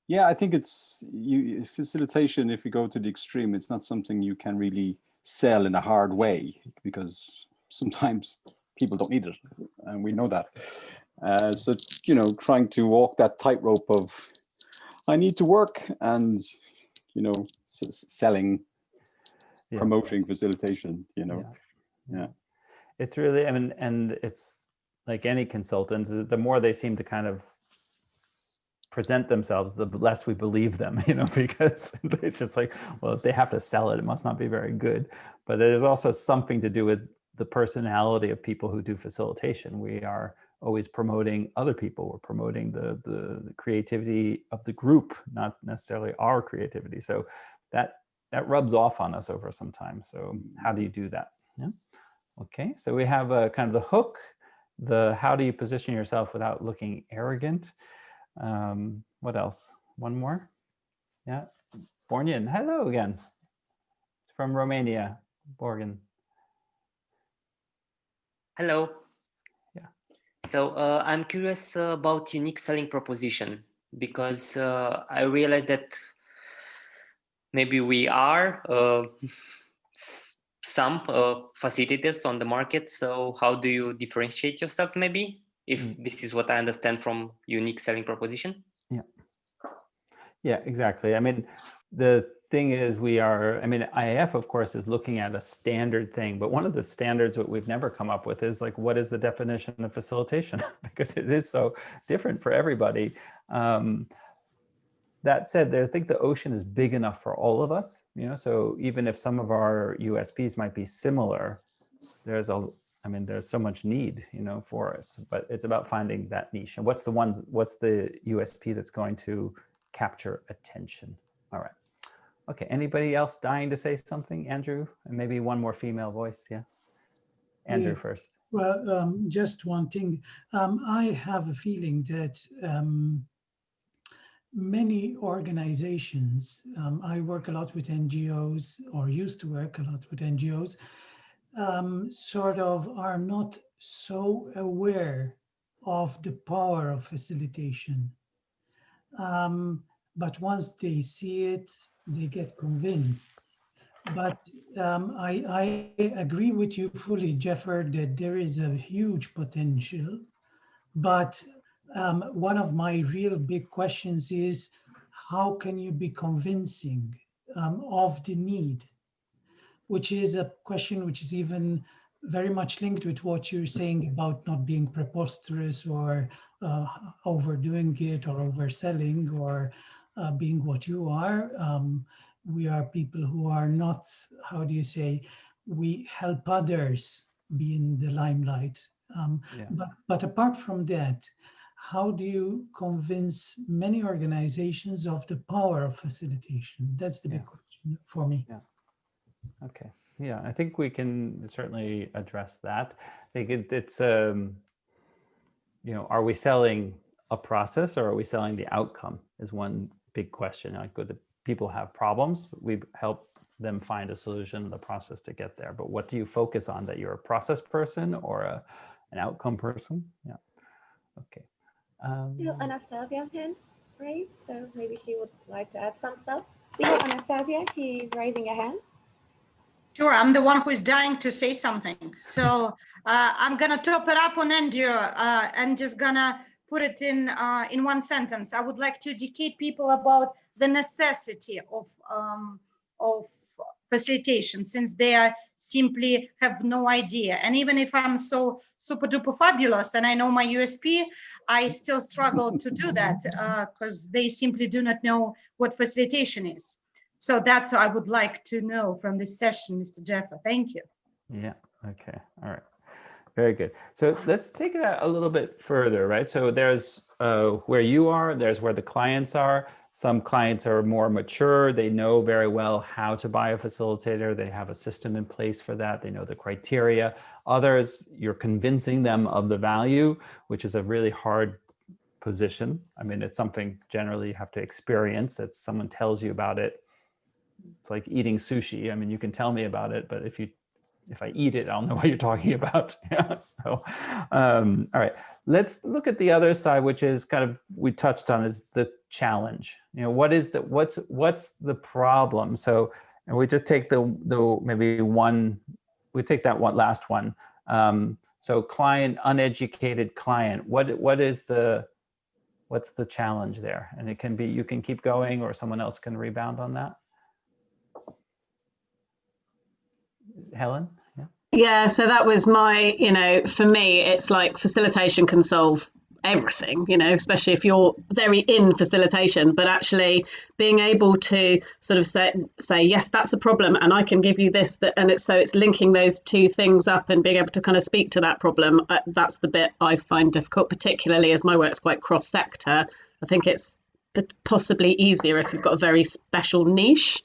Yeah, I think it's facilitation. If you go to the extreme, it's not something you can really sell in a hard way because sometimes people don't need it, and we know that. So trying to walk that tightrope of I need to work and selling, Yeah. promoting facilitation. Yeah. It's really, I mean, and it's like any consultant, the more they seem to kind of present themselves, the less we believe them, because they're just like, well, if they have to sell it, it must not be very good. But there's also something to do with the personality of people who do facilitation. We are always promoting other people. We're promoting the creativity of the group, not necessarily our creativity. So that rubs off on us over some time. So how do you do that? Yeah. Okay. So we have a kind of the hook, the how do you position yourself without looking arrogant? What else? One more? Yeah. Borjan, hello again. It's from Romania, Borjan. Hello. Yeah. So I'm curious about unique selling proposition because I realized that maybe we are some facilitators on the market. So how do you differentiate yourself maybe? If this is what I understand from unique selling proposition. Yeah, exactly. I mean, the thing is IAF, of course, is looking at a standard thing, but one of the standards that we've never come up with is like, what is the definition of facilitation? Because it is so different for everybody. That said, I think the ocean is big enough for all of us, so even if some of our USPs might be similar, there's so much need, for us, but it's about finding that niche. And what's the USP that's going to capture attention? All right. Okay. Anybody else dying to say something? Andrew, and maybe one more female voice. Yeah. Andrew first. Well, just one thing. I have a feeling that many organizations, I work a lot with NGOs, or used to work a lot with NGOs, sort of are not so aware of the power of facilitation. But once they see it, they get convinced. But I agree with you fully, Jeffer, that there is a huge potential. But one of my real big questions is, how can you be convincing of the need? Which is a question which is even very much linked with what you're saying about not being preposterous or overdoing it or overselling or being what you are. We are people who are not, how do you say, we help others be in the limelight. But apart from that, how do you convince many organizations of the power of facilitation? That's the big question for me. Yeah. Okay. Yeah, I think we can certainly address that. I think it's, are we selling a process or are we selling the outcome is one big question. Like, the people have problems, we help them find a solution, the process to get there. But what do you focus on, that you're a process person or an outcome person? Yeah. Okay. Anastasia's hand raised, so maybe she would like to add some stuff. We have Anastasia, she's raising a hand. Sure, I'm the one who is dying to say something. So I'm gonna top it up on Andrew and just gonna put it in one sentence. I would like to educate people about the necessity of facilitation, since they are simply have no idea. And even if I'm so super duper fabulous and I know my USP, I still struggle to do that because they simply do not know what facilitation is. So that's what I would like to know from this session, Mr. Jeffer. Thank you. Yeah. Okay. All right. Very good. So let's take that a little bit further, right? So there's where you are, there's where the clients are. Some clients are more mature. They know very well how to buy a facilitator. They have a system in place for that. They know the criteria. Others, you're convincing them of the value, which is a really hard position. I mean, it's something generally you have to experience, that someone tells you about it. It's like eating sushi. I mean, you can tell me about it, but if you if I eat it, I'll know what you're talking about. Yeah. So, all right, let's look at the other side, which is kind of, we touched on, is the challenge. You know, what's the problem? So, and we just take maybe one, we take that one last one. So client, uneducated client, what's the challenge there? And it can be, you can keep going or someone else can rebound on that. Helen? Yeah. Yeah, so that was my, for me, it's like facilitation can solve everything, especially if you're very in facilitation, but actually being able to sort of say, yes, that's a problem and I can give you this, that, and it's linking those two things up and being able to kind of speak to that problem. That's the bit I find difficult, particularly as my work's quite cross-sector. I think it's possibly easier if you've got a very special niche,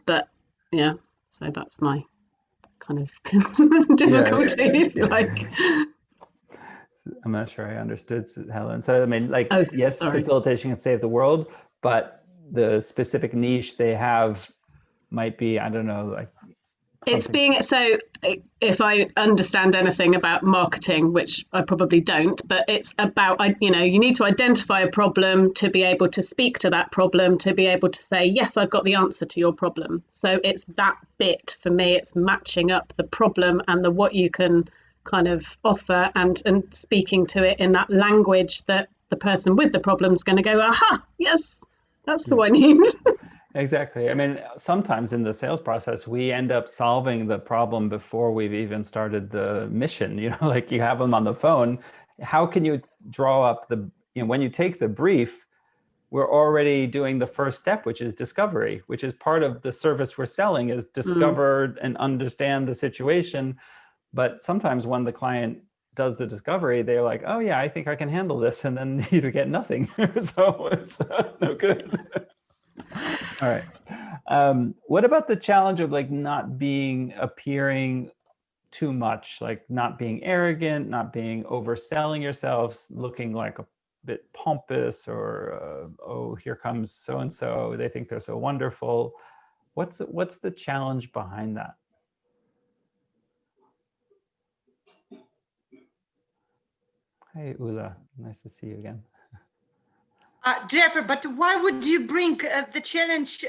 but yeah, so that's my kind of difficulty, if you like. I'm not sure I understood, Helen. So I mean, like, yes, sorry. Facilitation can save the world, but the specific niche they have might be, I don't know, like it's being, so if I understand anything about marketing, which I probably don't, but it's about, you need to identify a problem to be able to speak to that problem, to be able to say, yes, I've got the answer to your problem. So it's that bit for me, it's matching up the problem and what you can kind of offer and speaking to it in that language that the person with the problem is going to go, aha, yes, that's who I need. Exactly. I mean, sometimes in the sales process, we end up solving the problem before we've even started the mission. Like you have them on the phone. How can you draw up when you take the brief, we're already doing the first step, which is discovery, which is part of the service we're selling, is discover and understand the situation. But sometimes when the client does the discovery, they're like, oh yeah, I think I can handle this. And then you get nothing. So it's no good. All right. What about the challenge of like not appearing too much, like not being arrogant, not being overselling yourselves, looking like a bit pompous, or oh, here comes so-and-so, they think they're so wonderful. What's the challenge behind that? Hey, Ula, nice to see you again. Jeffrey, but why would you bring the challenge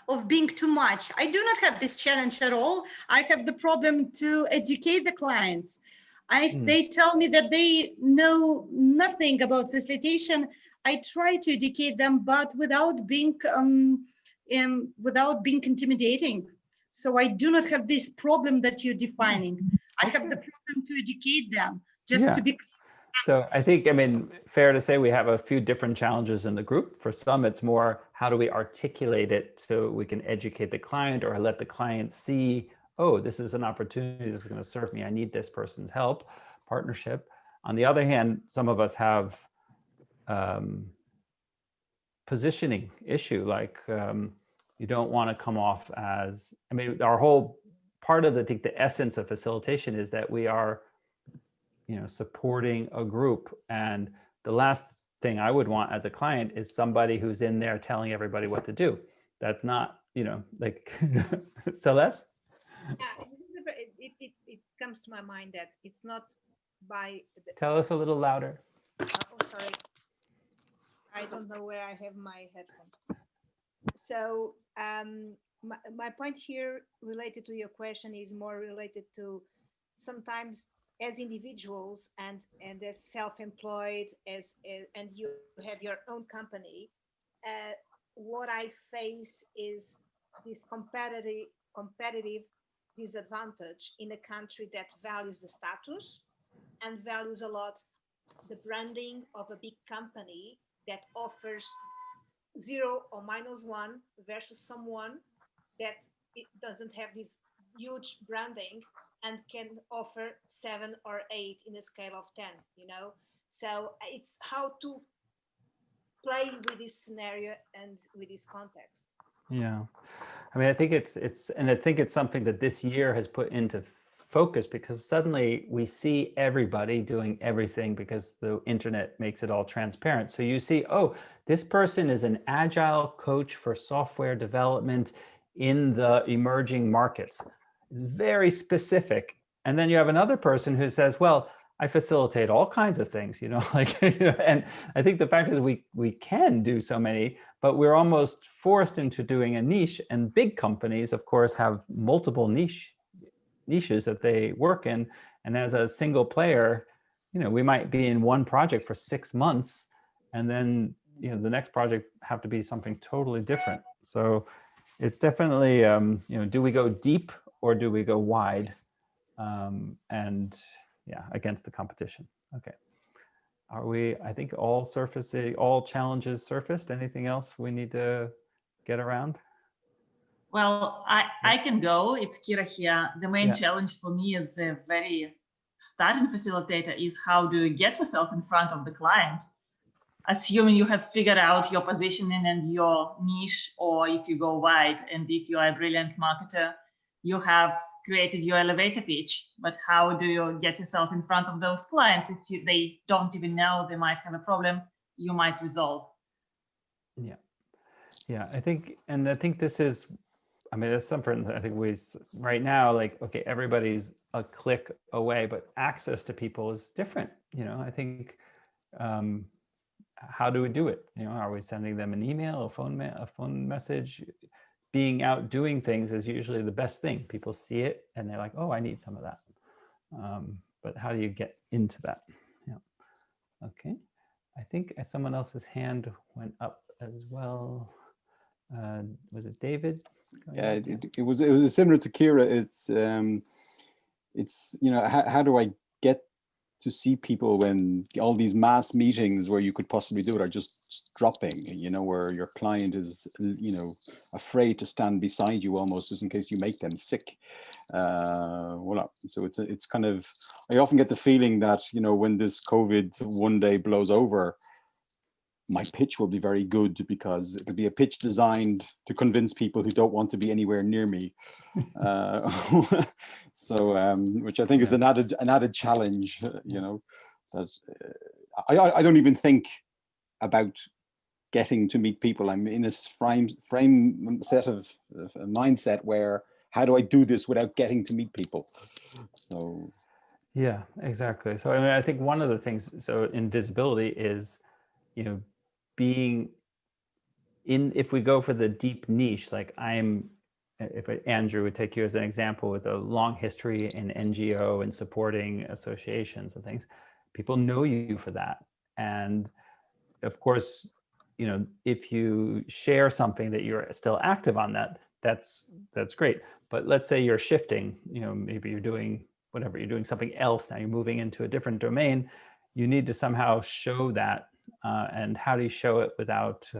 of being too much? I do not have this challenge at all. I have the problem to educate the clients. If they tell me that they know nothing about facilitation, I try to educate them, but without being intimidating. So I do not have this problem that you're defining. I have the problem to educate them, just to be. So I think, I mean, fair to say we have a few different challenges in the group. For some, it's more, how do we articulate it so we can educate the client or let the client see, oh, this is an opportunity, this is going to serve me, I need this person's help, partnership. On the other hand, some of us have positioning issue, like you don't want to come off as, I mean, our whole part of the essence of facilitation is that we are supporting a group. And the last thing I would want as a client is somebody who's in there telling everybody what to do. That's not, like, Celeste? Yeah, it comes to my mind that it's not by... Tell us a little louder. Oh, sorry. I don't know where I have my headphones. So my point here related to your question is more related to sometimes as individuals and as self-employed, and you have your own company, what I face is this competitive disadvantage in a country that values the status and values a lot the branding of a big company that offers 0 or -1 versus someone that it doesn't have this huge branding and can offer 7 or 8 in a scale of 10, So it's how to play with this scenario and with this context. Yeah. I mean, I think it's something that this year has put into focus, because suddenly we see everybody doing everything because the internet makes it all transparent. So you see, oh, this person is an agile coach for software development in the emerging markets. is very specific. And then you have another person who says, well, I facilitate all kinds of things, like, and I think the fact is we can do so many, but we're almost forced into doing a niche, and big companies, of course, have multiple niches that they work in. And as a single player, we might be in one project for 6 months, and then, the next project have to be something totally different. So it's definitely, do we go deep or do we go wide? And yeah, against the competition. Okay. Are we, I think all challenges surfaced. Anything else we need to get around? Well, I can go. It's Kira here. The main challenge for me as a very starting facilitator is how do you get yourself in front of the client? Assuming you have figured out your positioning and your niche, or if you go wide, and if you are a brilliant marketer, you have created your elevator pitch, but how do you get yourself in front of those clients if they don't even know they might have a problem you might resolve? Yeah, I think this is, that's something I think right now, like, okay, everybody's a click away, but access to people is different. I think, how do we do it? Are we sending them an email, a phone message? Being out doing things is usually the best thing. People see it and they're like, oh, I need some of that. But how do you get into that? Yeah. Okay. I think someone else's hand went up as well. Was it David? Yeah, it was similar to Kira. It's how do I get to see people when all these mass meetings where you could possibly do it are just dropping, where your client is, afraid to stand beside you almost just in case you make them sick. Voila. So it's kind of, I often get the feeling that, when this COVID one day blows over, my pitch will be very good because it'll be a pitch designed to convince people who don't want to be anywhere near me. So, which I think is an added challenge, that I don't even think about getting to meet people. I'm in this frame set of a mindset where, how do I do this without getting to meet people? So. Yeah, exactly. So, I think one of the things, in visibility is, being in, if we go for the deep niche, like if Andrew would take you as an example with a long history in NGO and supporting associations and things, people know you for that. And of course, if you share something that you're still active on that's great. But let's say you're shifting, maybe you're doing whatever, you're doing something else now, you're moving into a different domain, you need to somehow show that. And how do you show it without,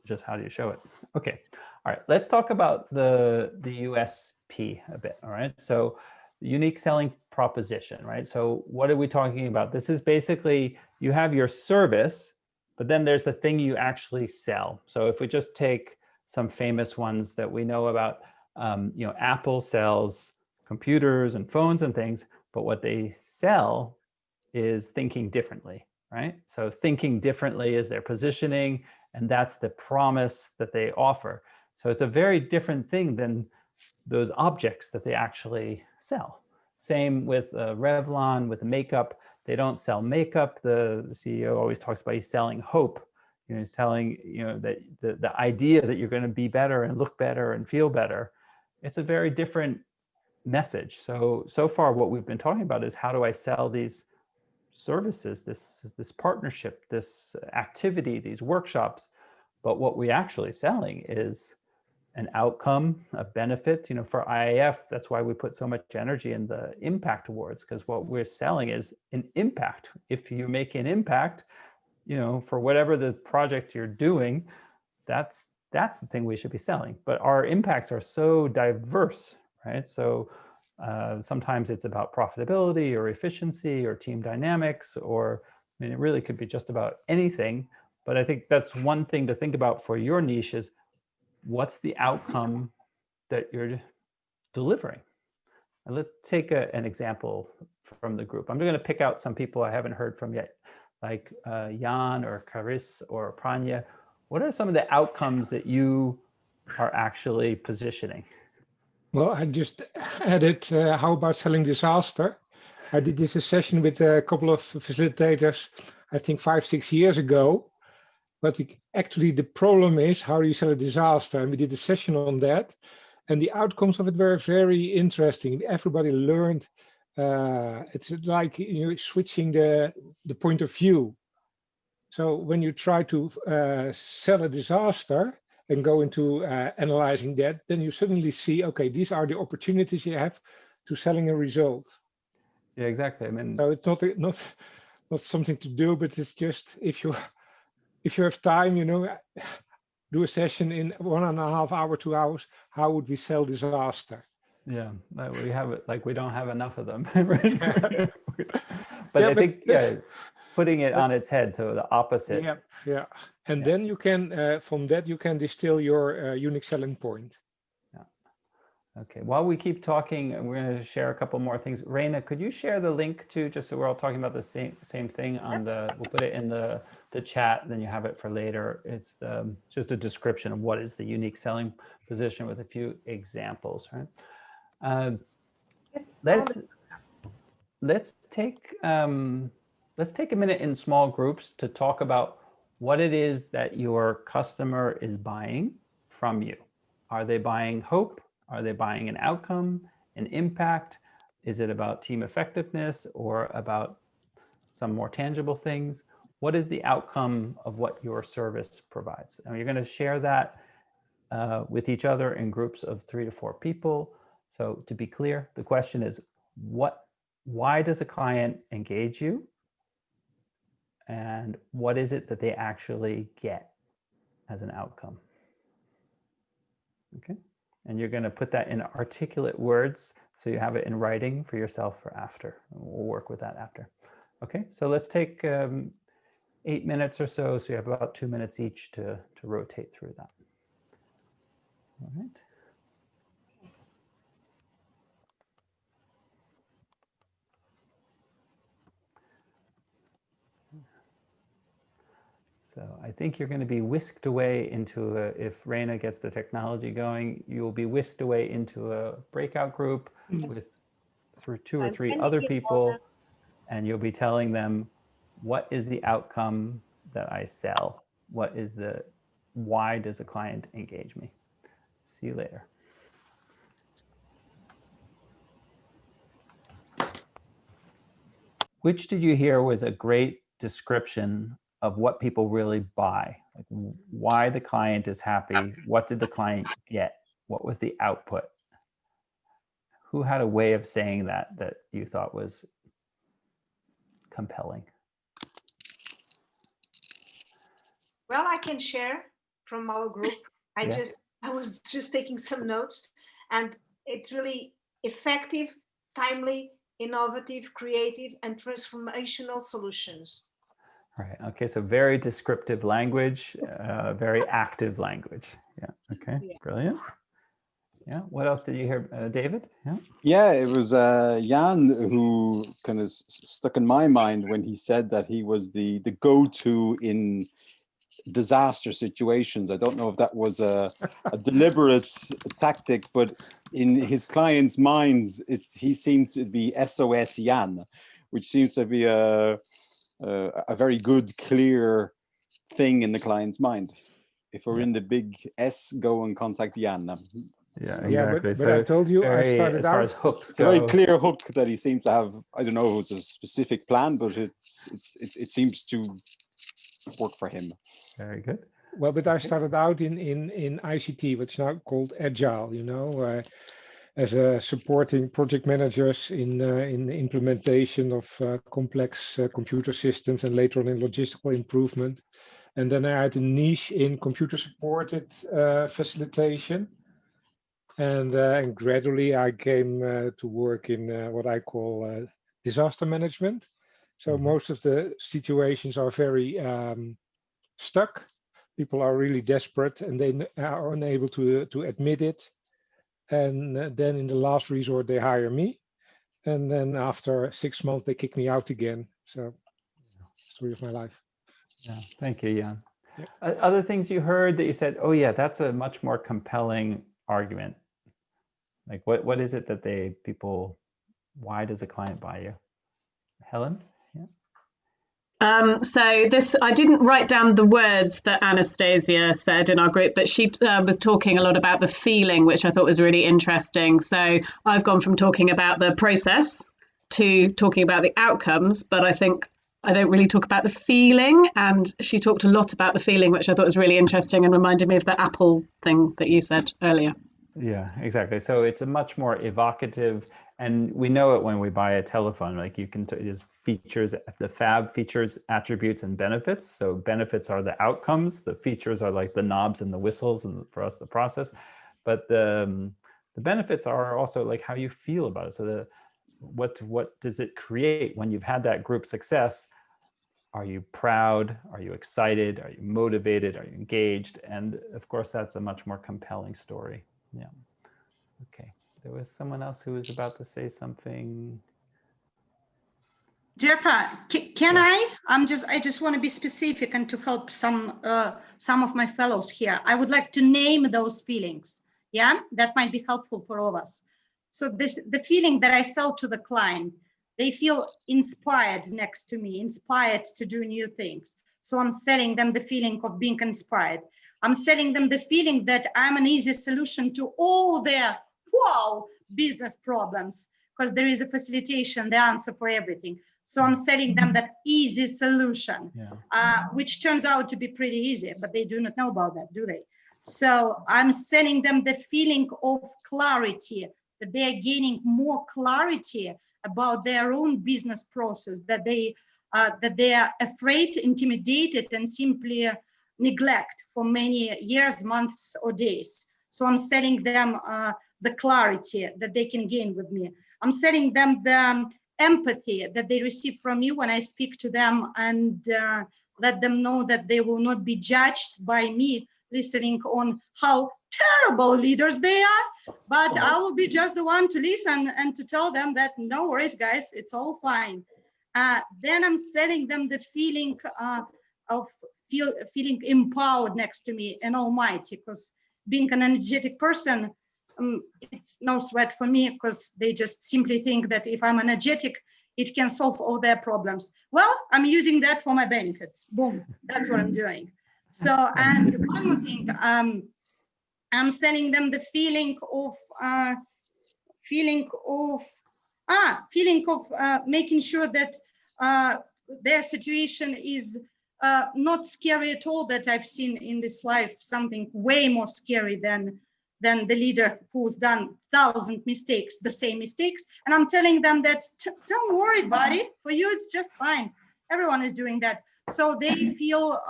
just how do you show it? Okay, all right, let's talk about the USP a bit, all right? So unique selling proposition, right? So what are we talking about? This is basically, you have your service, but then there's the thing you actually sell. So if we just take some famous ones that we know about, Apple sells computers and phones and things, but what they sell is thinking differently, right? So thinking differently is their positioning, and that's the promise that they offer. So it's a very different thing than those objects that they actually sell. Same with Revlon, with makeup. They don't sell makeup. The CEO always talks about he's selling hope. He's selling, that the idea that you're going to be better and look better and feel better. It's a very different message. So far what we've been talking about is, how do I sell these services, this partnership, this activity, these workshops? But what we're actually selling is an outcome, a benefit. For IAF, that's why we put so much energy in the impact awards, because what we're selling is an impact. If you make an impact, for whatever the project you're doing, that's the thing we should be selling. But our impacts are so diverse, right? So sometimes it's about profitability or efficiency or team dynamics, or it really could be just about anything. But I think that's one thing to think about for your niche is, what's the outcome that you're delivering? And let's take an example from the group. I'm going to pick out some people I haven't heard from yet, like Jan or Caris or Pranya. What are some of the outcomes that you are actually positioning? Well, I just added, how about selling disaster? I did this a session with a couple of facilitators, I think 5-6 years ago. But actually the problem is, how do you sell a disaster? And we did a session on that. And the outcomes of it were very interesting. Everybody learned. It's like switching the point of view. So when you try to sell a disaster and go into analyzing that, then you suddenly see, okay, these are the opportunities you have to selling a result. Yeah, exactly. I mean, so it's not something to do, but it's just if you have time, do a session in 1.5 hours, 2 hours. How would we sell disaster? Yeah, we have it. Like we don't have enough of them. Right? But Yeah, I think putting it on its head, so the opposite. Yeah. And then you can, from that, you can distill your unique selling point. Yeah. Okay. While we keep talking, we're going to share a couple more things. Reina, could you share the link to, just so we're all talking about the same thing on the, we'll put it in the chat, then you have it for later. It's just a description of what is the unique selling position with a few examples, right? Let's take a minute in small groups to talk about what it is that your customer is buying from you. Are they buying hope? Are they buying an outcome, an impact? Is it about team effectiveness or about some more tangible things? What is the outcome of what your service provides? And you're going to share that with each other in groups of 3 to 4 people. So to be clear, the question is, why does a client engage you? And what is it that they actually get as an outcome? Okay. And you're going to put that in articulate words so you have it in writing for yourself for after. We'll work with that after. Okay, so let's take 8 minutes or so. So you have about 2 minutes each to rotate through that. All right. So I think you're going to be whisked away into if Reina gets the technology going, you'll be whisked away into a breakout group with 2 or 3 other people, and you'll be telling them, what is the outcome that I sell? Why does a client engage me? See you later. Which did you hear was a great description of what people really buy? Like why the client is happy? What did the client get? What was the output? Who had a way of saying that you thought was compelling? Well, I can share from our group. I was just taking some notes, and it's really effective, timely, innovative, creative, and transformational solutions. Right. Okay. So very descriptive language, very active language. Yeah. Okay. Yeah. Brilliant. Yeah. What else did you hear, David? Yeah. Yeah, it was Jan who kind of stuck in my mind when he said that he was the go-to in disaster situations. I don't know if that was a deliberate tactic, but in his clients' minds, he seemed to be SOS Jan, which seems to be a very good, clear thing in the client's mind. If we're in the big S, go and contact Jan. Yeah, exactly. But I told you, I started as far as hooks go. It's a very clear hook that he seems to have. I don't know if it was a specific plan, but it seems to work for him. Very good. Well, but I started out in ICT, what's now called Agile, as a supporting project managers in the implementation of complex computer systems, and later on in logistical improvement. And then I had a niche in computer supported facilitation. And gradually I came to work in what I call disaster management. So most of the situations are very stuck. People are really desperate and they are unable to admit it. And then in the last resort, they hire me. And then after 6 months, they kick me out again. So story of my life. Yeah, thank you, Jan. Other things you heard that you said, oh yeah, that's a much more compelling argument. Like what is it that why does a client buy you? Helen? Yeah. So this, I didn't write down the words that Anastasia said in our group, but she was talking a lot about the feeling, which I thought was really interesting. So I've gone from talking about the process to talking about the outcomes, but I think I don't really talk about the feeling. And she talked a lot about the feeling, which I thought was really interesting and reminded me of the Apple thing that you said earlier. Yeah, exactly. So it's a much more evocative, and we know it when we buy a telephone, like you can, there's features, the FAB features, attributes, and benefits. So benefits are the outcomes. The features are like the knobs and the whistles and for us, the process. But the benefits are also like how you feel about it. So what does it create when you've had that group success? Are you proud? Are you excited? Are you motivated? Are you engaged? And of course, that's a much more compelling story. Yeah. Okay. There was someone else who was about to say something. Jeffra, can I? I just want to be specific and to help some of my fellows here. I would like to name those feelings. Yeah, that might be helpful for all of us. So the feeling that I sell to the client, they feel inspired next to me, inspired to do new things. So I'm selling them the feeling of being inspired. I'm selling them the feeling that I'm an easy solution to all their business problems, because there is a facilitation, the answer for everything. So I'm selling them that easy solution, which turns out to be pretty easy, but they do not know about that, do they? So I'm selling them the feeling of clarity, that they are gaining more clarity about their own business process, that they are afraid, intimidated, and simply neglect for many years, months, or days. So I'm selling them the clarity that they can gain with me. I'm selling them the empathy that they receive from you when I speak to them, and let them know that they will not be judged by me listening on how terrible leaders they are, but I will be just the one to listen and to tell them that no worries, guys, it's all fine. Then I'm selling them the feeling of feeling empowered next to me and almighty, because being an energetic person, it's no sweat for me, because they just simply think that if I'm energetic, it can solve all their problems. Well, I'm using that for my benefits. Boom, that's what I'm doing. So, and one more thing, I'm selling them the feeling of making sure that their situation is not scary at all, that I've seen in this life, something way more scary than the leader who's done 1,000 mistakes, the same mistakes. And I'm telling them that, don't worry, buddy, for you, it's just fine. Everyone is doing that. So they feel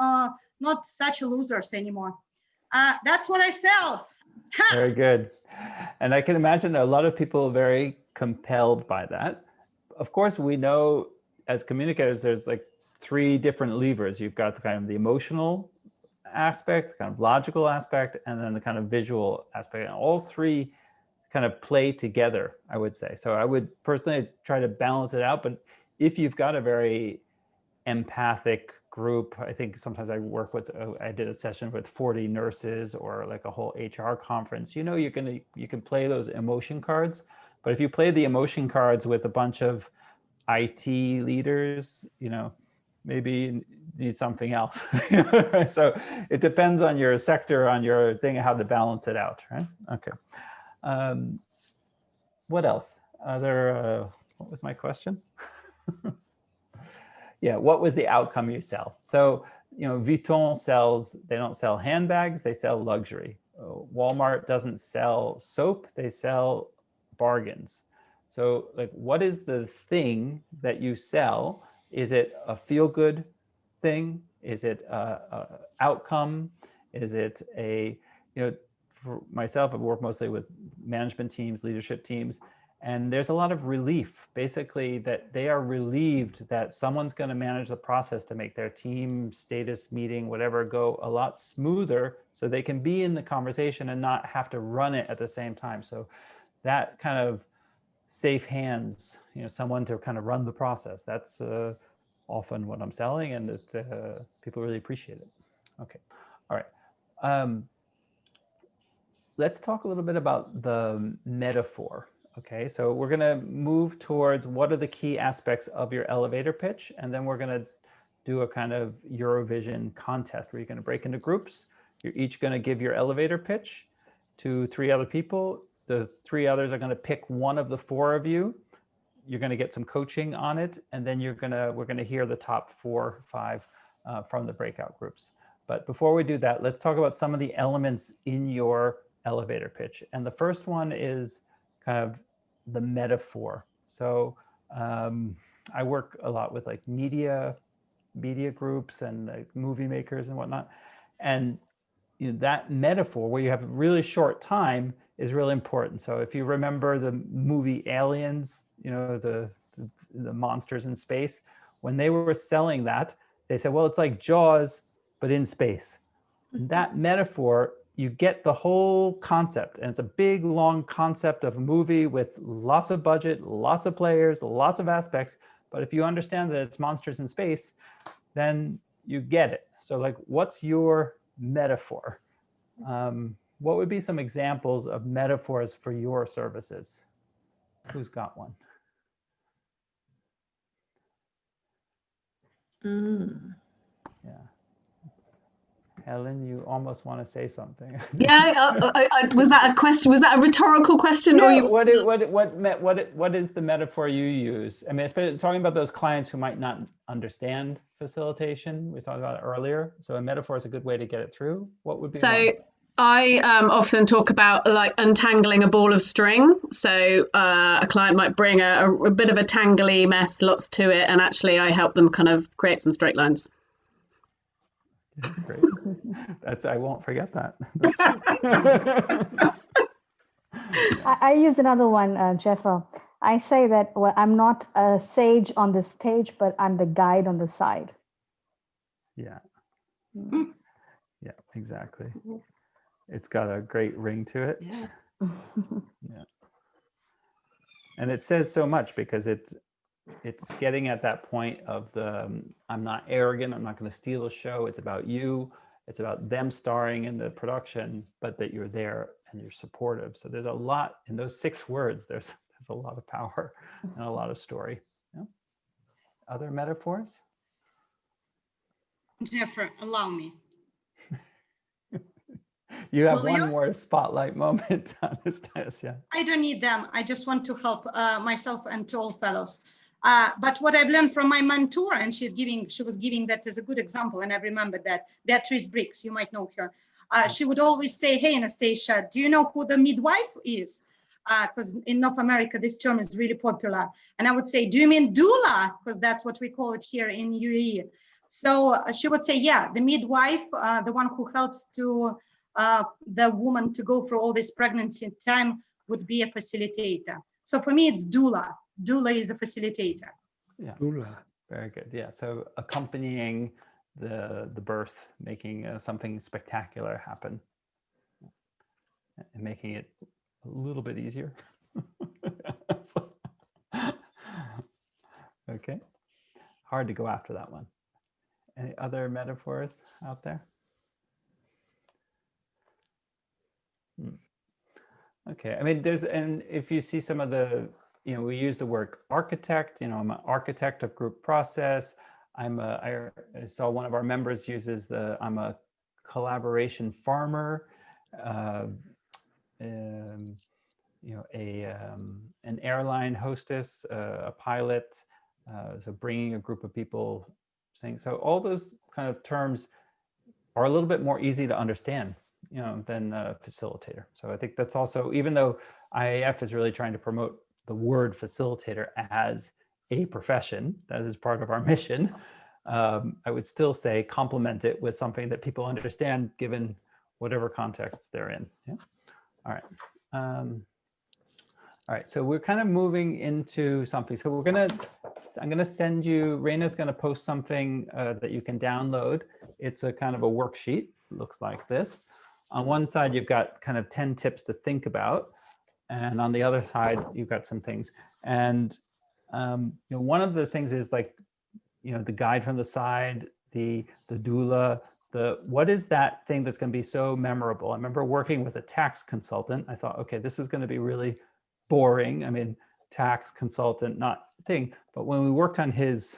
not such losers anymore. That's what I sell. Very good. And I can imagine a lot of people are very compelled by that. Of course, we know as communicators, there's like 3 different levers. You've got the kind of the emotional aspect, kind of logical aspect, and then the kind of visual aspect. And all 3 kind of play together, I would say. So I would personally try to balance it out. But if you've got a very empathic group, I think sometimes I work with, I did a session with 40 nurses or like a whole HR conference, you know, you can play those emotion cards. But if you play the emotion cards with a bunch of IT leaders, you know, maybe you need something else. So it depends on your sector, on your thing, how to balance it out, right? Okay. What else? What was my question? Yeah, what was the outcome you sell? So, you know, Vuitton sells, they don't sell handbags, they sell luxury. Walmart doesn't sell soap, they sell bargains. So like, what is the thing that you sell? Is it a feel-good thing? Is it a outcome? Is it a, you know, for myself, I work mostly with management teams, leadership teams, and there's a lot of relief, basically, that they are relieved that someone's going to manage the process to make their team status meeting, whatever, go a lot smoother so they can be in the conversation and not have to run it at the same time. So that kind of safe hands, you know, someone to kind of run the process. That's often what I'm selling, and people really appreciate it. Okay. All right. Let's talk a little bit about the metaphor. Okay, so we're going to move towards what are the key aspects of your elevator pitch, and then we're going to do a kind of Eurovision contest where you're going to break into groups. You're each going to give your elevator pitch to 3 other people. The 3 others are going to pick one of the 4 of you. You're going to get some coaching on it, and then we're going to hear the top 4, 5 from the breakout groups. But before we do that, let's talk about some of the elements in your elevator pitch. And the first one is kind of the metaphor. So I work a lot with like media groups and like movie makers and whatnot. And that metaphor where you have a really short time is really important. So if you remember the movie Aliens, the monsters in space, when they were selling that, they said, well, it's like Jaws, but in space. And that metaphor, you get the whole concept, and it's a big, long concept of a movie with lots of budget, lots of players, lots of aspects. But if you understand that it's monsters in space, then you get it. So like, what's your metaphor? What would be some examples of metaphors for your services? Who's got one? Yeah. Helen, you almost want to say something. Yeah, was that a question? Was that a rhetorical question? Yeah, Or what is the metaphor you use? I mean, especially talking about those clients who might not understand facilitation. We talked about it earlier. So a metaphor is a good way to get it through. What would be one? I often talk about like untangling a ball of string. So a client might bring a bit of a tangly mess, lots to it, and actually I help them kind of create some straight lines. Great. I won't forget that. I use another one, Jeffer. I say that, well, I'm not a sage on the stage, but I'm the guide on the side. Yeah. Yeah, exactly. It's got a great ring to it. Yeah. Yeah. And it says so much because it's getting at that point of I'm not arrogant, I'm not going to steal a show. It's about you. It's about them starring in the production, but that you're there and you're supportive. So there's a lot in those 6 words. There's a lot of power and a lot of story. Yeah. Other metaphors? Jeffrey, allow me. You have one more spotlight moment, Anastasia. I don't need them. I just want to help myself and to all fellows. But what I've learned from my mentor, and she was giving that as a good example, and I remember that, Beatrice Briggs, you might know her. She would always say, hey, Anastasia, do you know who the midwife is? Because in North America, this term is really popular. And I would say, do you mean doula? Because that's what we call it here in UAE. So she would say, yeah, the midwife, the one who helps to the woman to go through all this pregnancy time would be a facilitator. So for me, it's doula. Doula is a facilitator. Yeah, doula. Very good. Yeah, so accompanying the birth, making something spectacular happen, and making it a little bit easier. Okay, hard to go after that one. Any other metaphors out there? Okay, I mean, and if you see some of the, we use the word architect, I'm an architect of group process. I saw one of our members uses I'm a collaboration farmer, an airline hostess, a pilot, so bringing a group of people, saying, so all those kind of terms are a little bit more easy to understand, than a facilitator. So I think that's also, even though IAF is really trying to promote the word facilitator as a profession, that is part of our mission, I would still say complement it with something that people understand given whatever context they're in. Yeah. All right. All right, so we're kind of moving into something. So I'm gonna send you, Raina's gonna post something that you can download. It's a kind of a worksheet, it looks like this. On one side, you've got kind of 10 tips to think about. And on the other side, you've got some things. And one of the things is like, the guide from the side, the doula, what is that thing that's going to be so memorable? I remember working with a tax consultant. I thought, okay, this is going to be really boring. I mean, tax consultant, not thing. But when we worked on his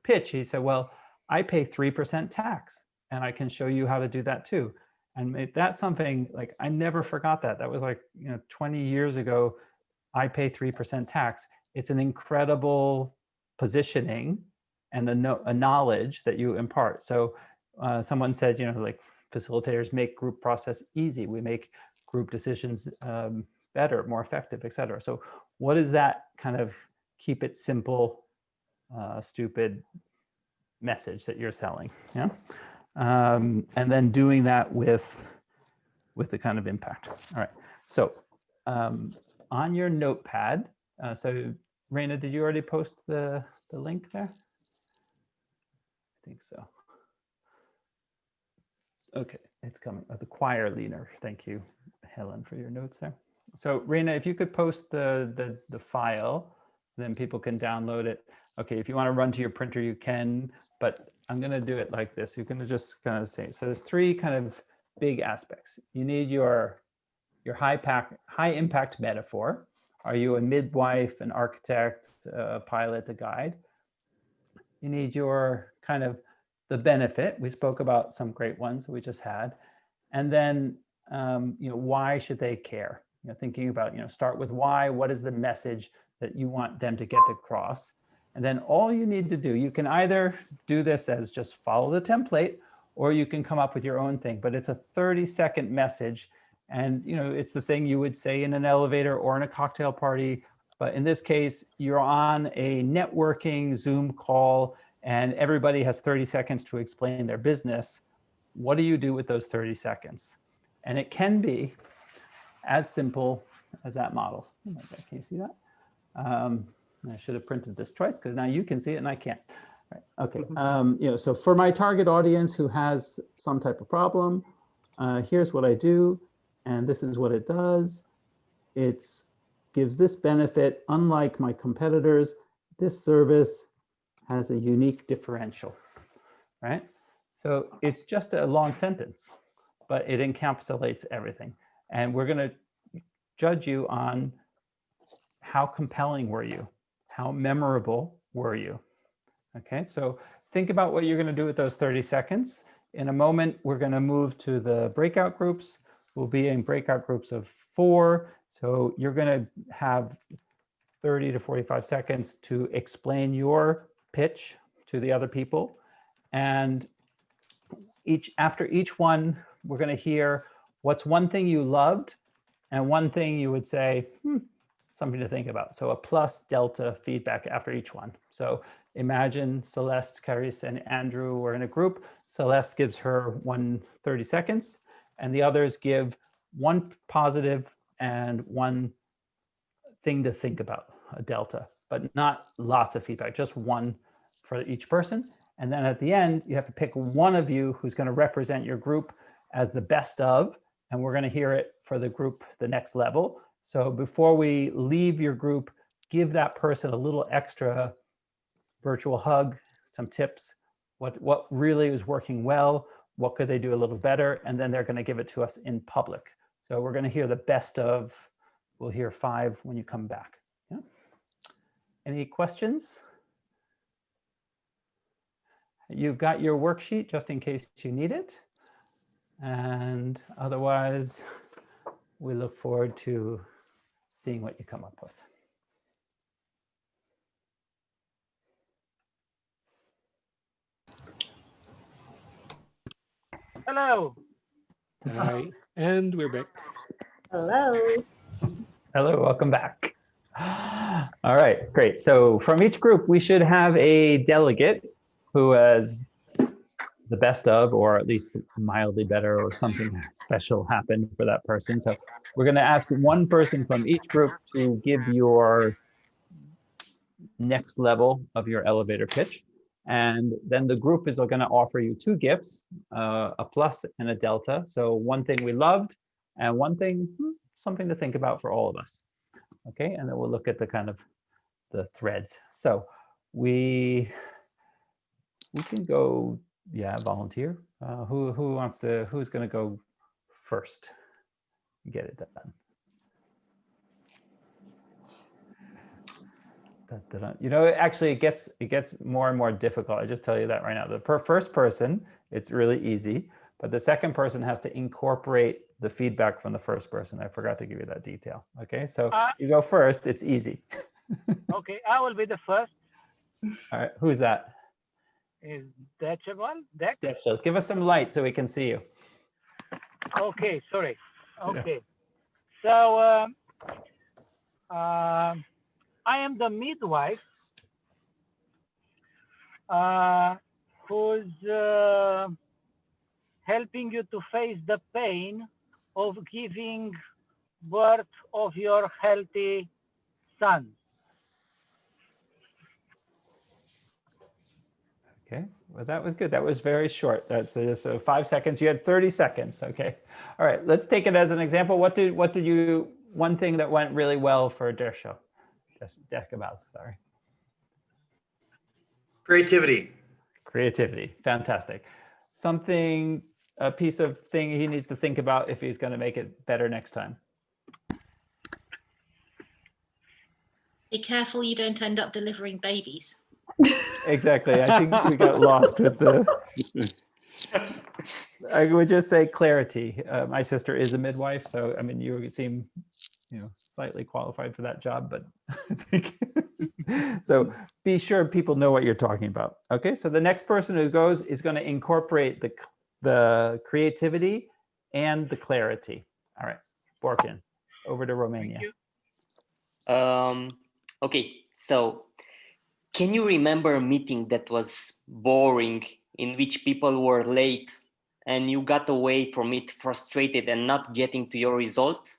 pitch, he said, well, I pay 3% tax and I can show you how to do that too. And that's something like, I never forgot that. That was like, 20 years ago, I pay 3% tax. It's an incredible positioning and a knowledge that you impart. So someone said, like facilitators make group process easy. We make group decisions better, more effective, et cetera. So what is that kind of keep it simple, stupid message that you're selling? Yeah. And then doing that with the kind of impact. All right. So on your notepad, so Raina, did you already post the link there? I think so. Okay, it's coming. The choir leader. Thank you, Helen, for your notes there. So Raina, if you could post the file, then people can download it. Okay, if you want to run to your printer, you can, but I'm going to do it like this. You're going to just kind of say, so there's three kind of big aspects. You need your high impact metaphor. Are you a midwife, an architect, a pilot, a guide? You need your kind of the benefit. We spoke about some great ones that we just had. And then, why should they care? Thinking about, start with why, what is the message that you want them to get across? And then all you need to do, you can either do this as just follow the template, or you can come up with your own thing, but it's a 30-second message. And, it's the thing you would say in an elevator or in a cocktail party. But in this case, you're on a networking Zoom call and everybody has 30 seconds to explain their business. What do you do with those 30 seconds? And it can be as simple as that model. Can you see that? I should have printed this twice because now you can see it and I can't. Right. Okay. So for my target audience who has some type of problem, here's what I do, and this is what it does. It gives this benefit. Unlike my competitors, this service has a unique differential, right? So it's just a long sentence, but it encapsulates everything. And we're going to judge you on how compelling were you? How memorable were you? Okay, so think about what you're going to do with those 30 seconds. In a moment, we're going to move to the breakout groups. We'll be in breakout groups of 4. So you're going to have 30 to 45 seconds to explain your pitch to the other people. And after each one, we're going to hear what's one thing you loved and one thing you would say, something to think about. So a plus delta feedback after each one. So imagine Celeste, Carice, and Andrew were in a group. Celeste gives her 30 seconds, and the others give one positive and one thing to think about, a delta, but not lots of feedback, just one for each person. And then at the end, you have to pick one of you who's going to represent your group as the best of, and we're going to hear it for the group, the next level. So before we leave your group, give that person a little extra virtual hug, some tips, what really is working well, what could they do a little better, and then they're going to give it to us in public. So we're going to hear the best of, we'll hear 5 when you come back. Yeah. Any questions? You've got your worksheet just in case you need it. And otherwise, we look forward to seeing what you come up with. Hello. Hi, and we're back. Hello. Hello, welcome back. All right, great. So from each group, we should have a delegate who has the best of, or at least mildly better, or something special happened for that person. So we're going to ask one person from each group to give your next level of your elevator pitch. And then the group is going to offer you 2 gifts, a plus and a delta. So one thing we loved and one thing, something to think about for all of us. Okay, and then we'll look at the kind of the threads. So we can go, yeah, volunteer. Who's going to go first? Get it done. You know, actually, it gets more and more difficult. I just tell you that right now. The first person, it's really easy, but the second person has to incorporate the feedback from the first person. I forgot to give you that detail. Okay, so you go first. It's easy. Okay, I will be the first. All right, who's that? Is that one? Deck? Give us some light so we can see you. Okay, sorry. Okay, so I am the midwife who's helping you to face the pain of giving birth of your healthy son. Okay, well, that was good. That was very short. That's so 5 seconds. You had 30 seconds. Okay, all right. Let's take it as an example. What did you? One thing that went really well for Dersho. Deskabal, sorry. Creativity. Creativity, fantastic. Something, a piece of thing he needs to think about if he's going to make it better next time. Be careful you don't end up delivering babies. Exactly. I think we got lost with the. I would just say clarity. My sister is a midwife, so I mean, you seem, slightly qualified for that job, but I think so. Be sure people know what you're talking about. Okay, so the next person who goes is going to incorporate the creativity and the clarity. All right, Borkin, over to Romania. Okay, so can you remember a meeting that was boring, in which people were late and you got away from it frustrated and not getting to your results?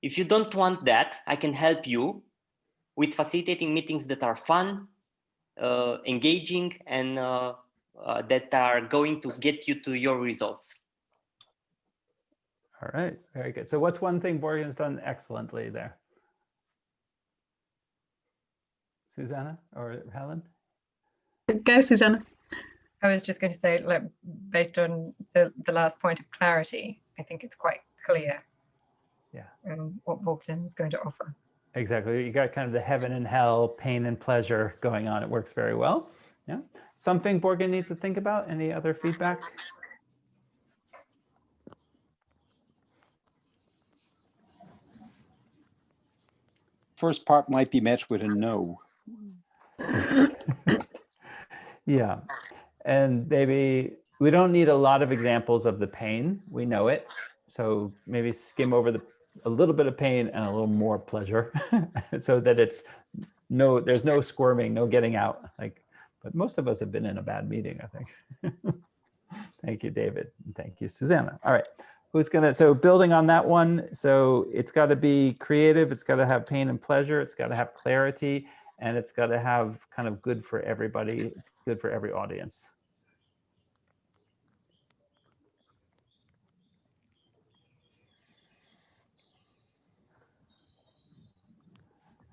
If you don't want that, I can help you with facilitating meetings that are fun, engaging, and that are going to get you to your results. All right, very good. So what's one thing Borgen's done excellently there? Susanna or Helen? Go, Susanna. I was just going to say, like, based on the last point of clarity, I think it's quite clear what Borgen is going to offer. Exactly. You got kind of the heaven and hell, pain and pleasure going on. It works very well. Yeah. Something Borgen needs to think about? Any other feedback? First part might be met with a no. Yeah. And maybe we don't need a lot of examples of the pain. We know it. So maybe skim over a little bit of pain and a little more pleasure so that there's no squirming, no getting out. But most of us have been in a bad meeting, I think. Thank you, David. And thank you, Susanna. All right. So building on that one, so it's got to be creative, it's got to have pain and pleasure, it's got to have clarity, and it's got to have kind of good for everybody, good for every audience.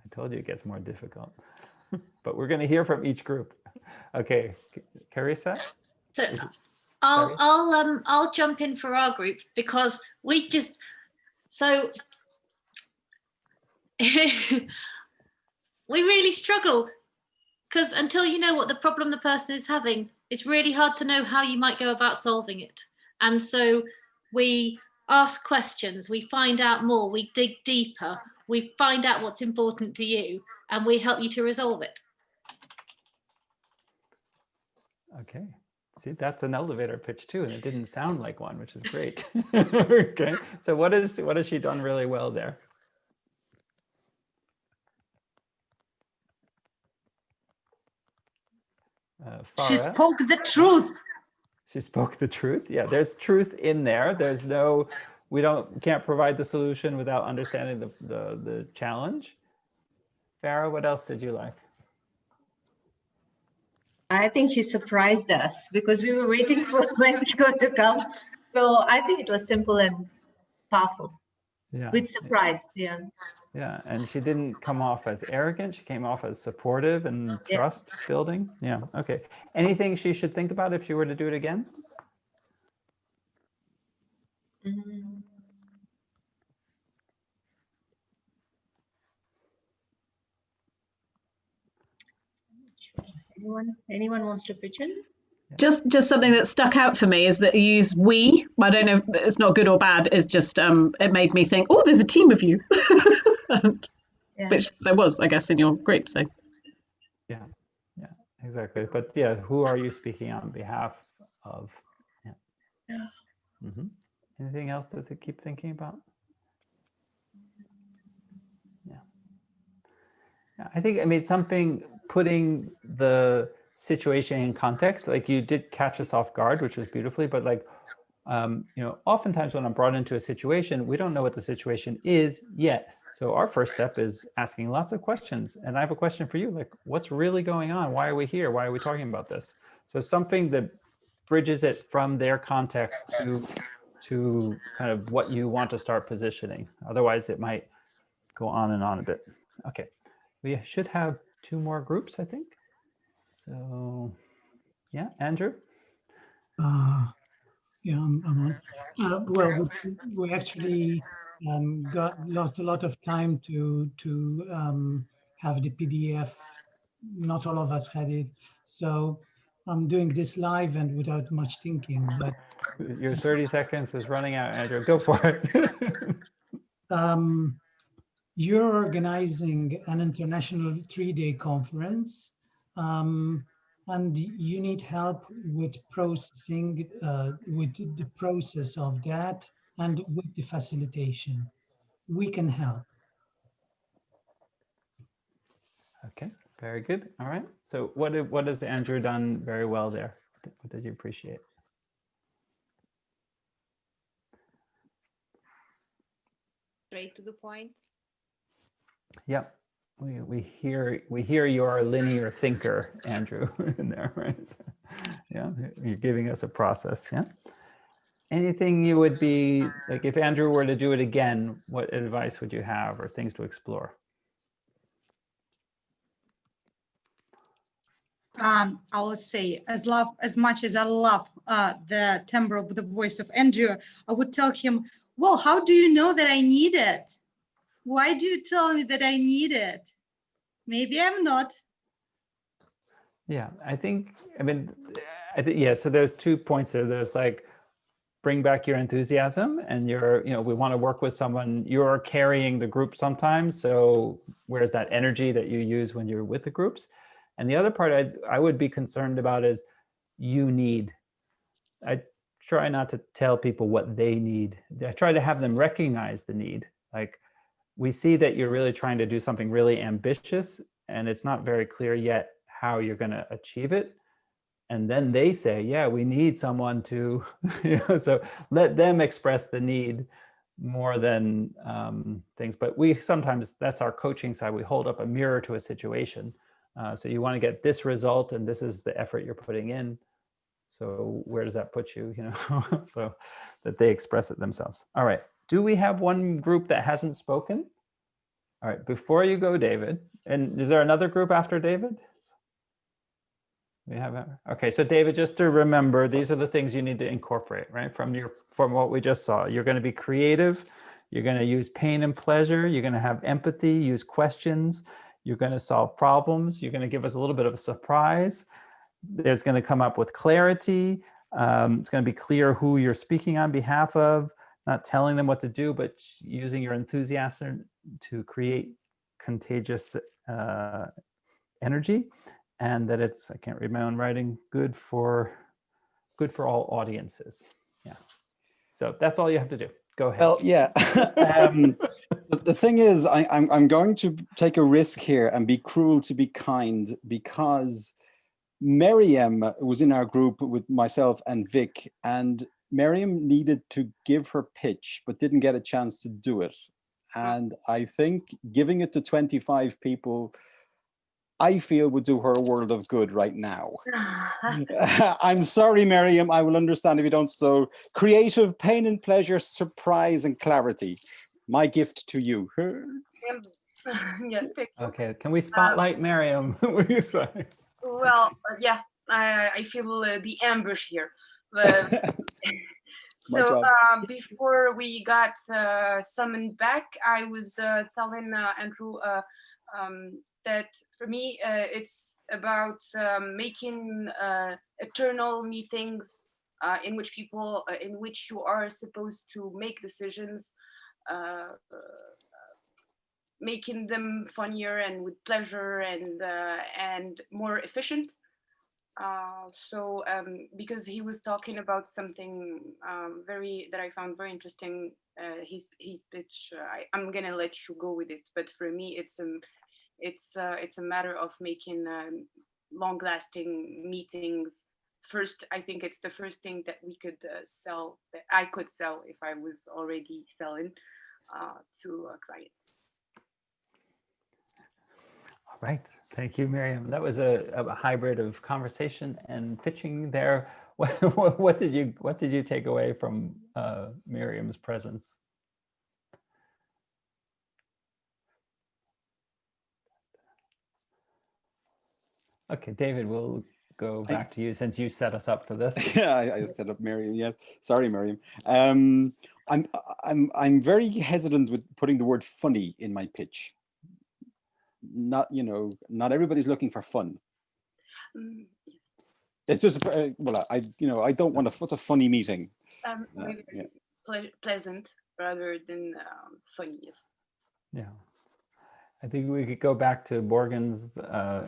I told you it gets more difficult, but we're going to hear from each group. Okay, Carissa? So I'll jump in for our group because we really struggled because until you know what the problem the person is having, it's really hard to know how you might go about solving it. And so we ask questions, we find out more, we dig deeper, we find out what's important to you, and we help you to resolve it. Okay. See, that's an elevator pitch too, and it didn't sound like one, which is great. Okay. So what has she done really well there? She spoke the truth. She spoke the truth. Yeah, there's truth in there. There's no, can't provide the solution without understanding the challenge. Farah, what else did you like? I think she surprised us because we were waiting for when it's going to come. So I think it was simple and powerful. Yeah. With surprise, yeah. Yeah, and she didn't come off as arrogant. She came off as supportive and trust building. Yeah, okay. Anything she should think about if she were to do it again? Mm. Anyone wants to pitch in? Just something that stuck out for me is that you use we. I don't know if it's not good or bad. It's just it made me think, oh, there's a team of you, Yeah. which there was, I guess, in your group. So Yeah, exactly. But yeah, who are you speaking on behalf of? Yeah. Mm-hmm. Anything else to keep thinking about? Yeah, I think, I mean, something putting the situation in context, like you did catch us off guard, which was beautifully, but like, you know, oftentimes when I'm brought into a situation, we don't know what the situation is yet. So our first step is asking lots of questions. And I have a question for you, like, what's really going on? Why are we here? Why are we talking about this? So something that bridges it from their context to kind of what you want to start positioning. Otherwise, it might go on and on a bit. Okay, we should have 2 more groups, I think. So, yeah, Andrew? Yeah, I'm on. Well, we actually got lost a lot of time to have the PDF. Not all of us had it, so I'm doing this live and without much thinking. But your 30 seconds is running out, Andrew. Go for it. You're organizing an international 3-day conference. And you need help with processing, with the process of that and with the facilitation. We can help. Okay, very good. All right. So what has Andrew done very well there? What did you appreciate? Straight to the point. Yep. We hear you're a linear thinker, Andrew, in there, right? So, yeah, you're giving us a process. Yeah. Anything you would be like, if Andrew were to do it again, what advice would you have or things to explore? I would say, as much as I love the timbre of the voice of Andrew, I would tell him, well, how do you know that I need it? Why do you tell me that I need it? Maybe I'm not. Yeah, I think, yeah, so there's 2 points there. There's like, bring back your enthusiasm, and we want to work with someone, you're carrying the group sometimes. So where's that energy that you use when you're with the groups? And the other part I would be concerned about is you need. I try not to tell people what they need. I try to have them recognize the need. Like, we see that you're really trying to do something really ambitious, and it's not very clear yet how you're going to achieve it. And then they say, yeah, we need someone to, so let them express the need more than things. But we sometimes, that's our coaching side, we hold up a mirror to a situation. So you want to get this result, and this is the effort you're putting in. So where does that put you, so that they express it themselves. All right. Do we have one group that hasn't spoken? All right, before you go, David, and is there another group after David? We have, okay, so David, just to remember, these are the things you need to incorporate, right? From what we just saw. You're going to be creative. You're going to use pain and pleasure. You're going to have empathy, use questions. You're going to solve problems. You're going to give us a little bit of a surprise. There's going to come up with clarity. It's going to be clear who you're speaking on behalf of, not telling them what to do, but using your enthusiasm to create contagious energy. And that it's, I can't read my own writing, good for all audiences. Yeah. So that's all you have to do. Go ahead. Well, yeah. The thing is, I'm going to take a risk here and be cruel to be kind, because Miriam was in our group with myself and Vic, and Miriam needed to give her pitch, but didn't get a chance to do it. And I think giving it to 25 people, I feel would do her a world of good right now. I'm sorry, Miriam, I will understand if you don't. So creative, pain and pleasure, surprise and clarity. My gift to you. Yeah, thank you. Okay, can we spotlight Miriam? Well, yeah, I feel the ambush here. But So before we got summoned back, I was telling Andrew that for me, it's about making eternal meetings in which in which you are supposed to make decisions, making them funnier and with pleasure and more efficient. Because he was talking about something that I found very interesting, his pitch. I'm gonna let you go with it, but for me, it's a matter of making long-lasting meetings. First, I think it's the first thing that we could sell, that I could sell if I was already selling to clients. All right. Thank you, Miriam. That was a hybrid of conversation and pitching there. What did you take away from Miriam's presence? Okay, David, we'll go back to you since you set us up for this. Yeah, I set up Miriam. Yes, sorry, Miriam. I'm very hesitant with putting the word funny in my pitch. Not everybody's looking for fun. It's just well, I don't want what's a funny meeting. Maybe pleasant rather than funny. Yes. Yeah, I think we could go back to Morgan's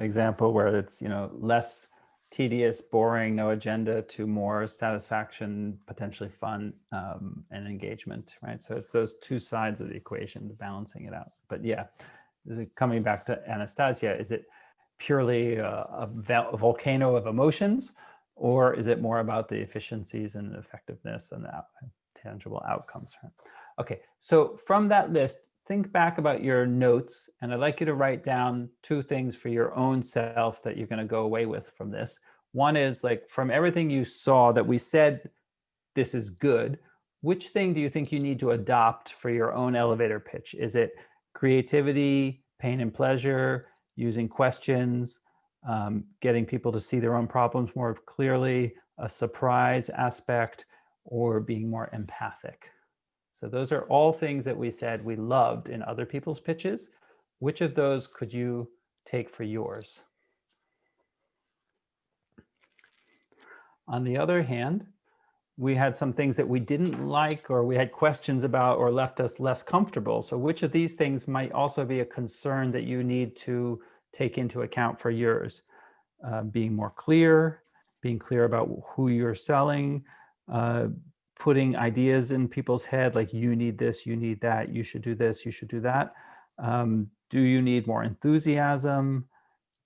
example where it's less tedious, boring, no agenda, to more satisfaction, potentially fun, and engagement. Right. So it's those two sides of the equation, balancing it out. But yeah. Coming back to Anastasia, is it purely a volcano of emotions, or is it more about the efficiencies and effectiveness and the tangible outcomes? Okay, so from that list, think back about your notes, and I'd like you to write down two things for your own self that you're going to go away with from this. One is, like, from everything you saw that we said, this is good, which thing do you think you need to adopt for your own elevator pitch? Is it creativity, pain and pleasure, using questions, getting people to see their own problems more clearly, a surprise aspect, or being more empathic? So those are all things that we said we loved in other people's pitches. Which of those could you take for yours? On the other hand, we had some things that we didn't like, or we had questions about, or left us less comfortable. So which of these things might also be a concern that you need to take into account for yours? Being more clear, being clear about who you're selling, putting ideas in people's head, like you need this, you need that, you should do this, you should do that. Do you need more enthusiasm?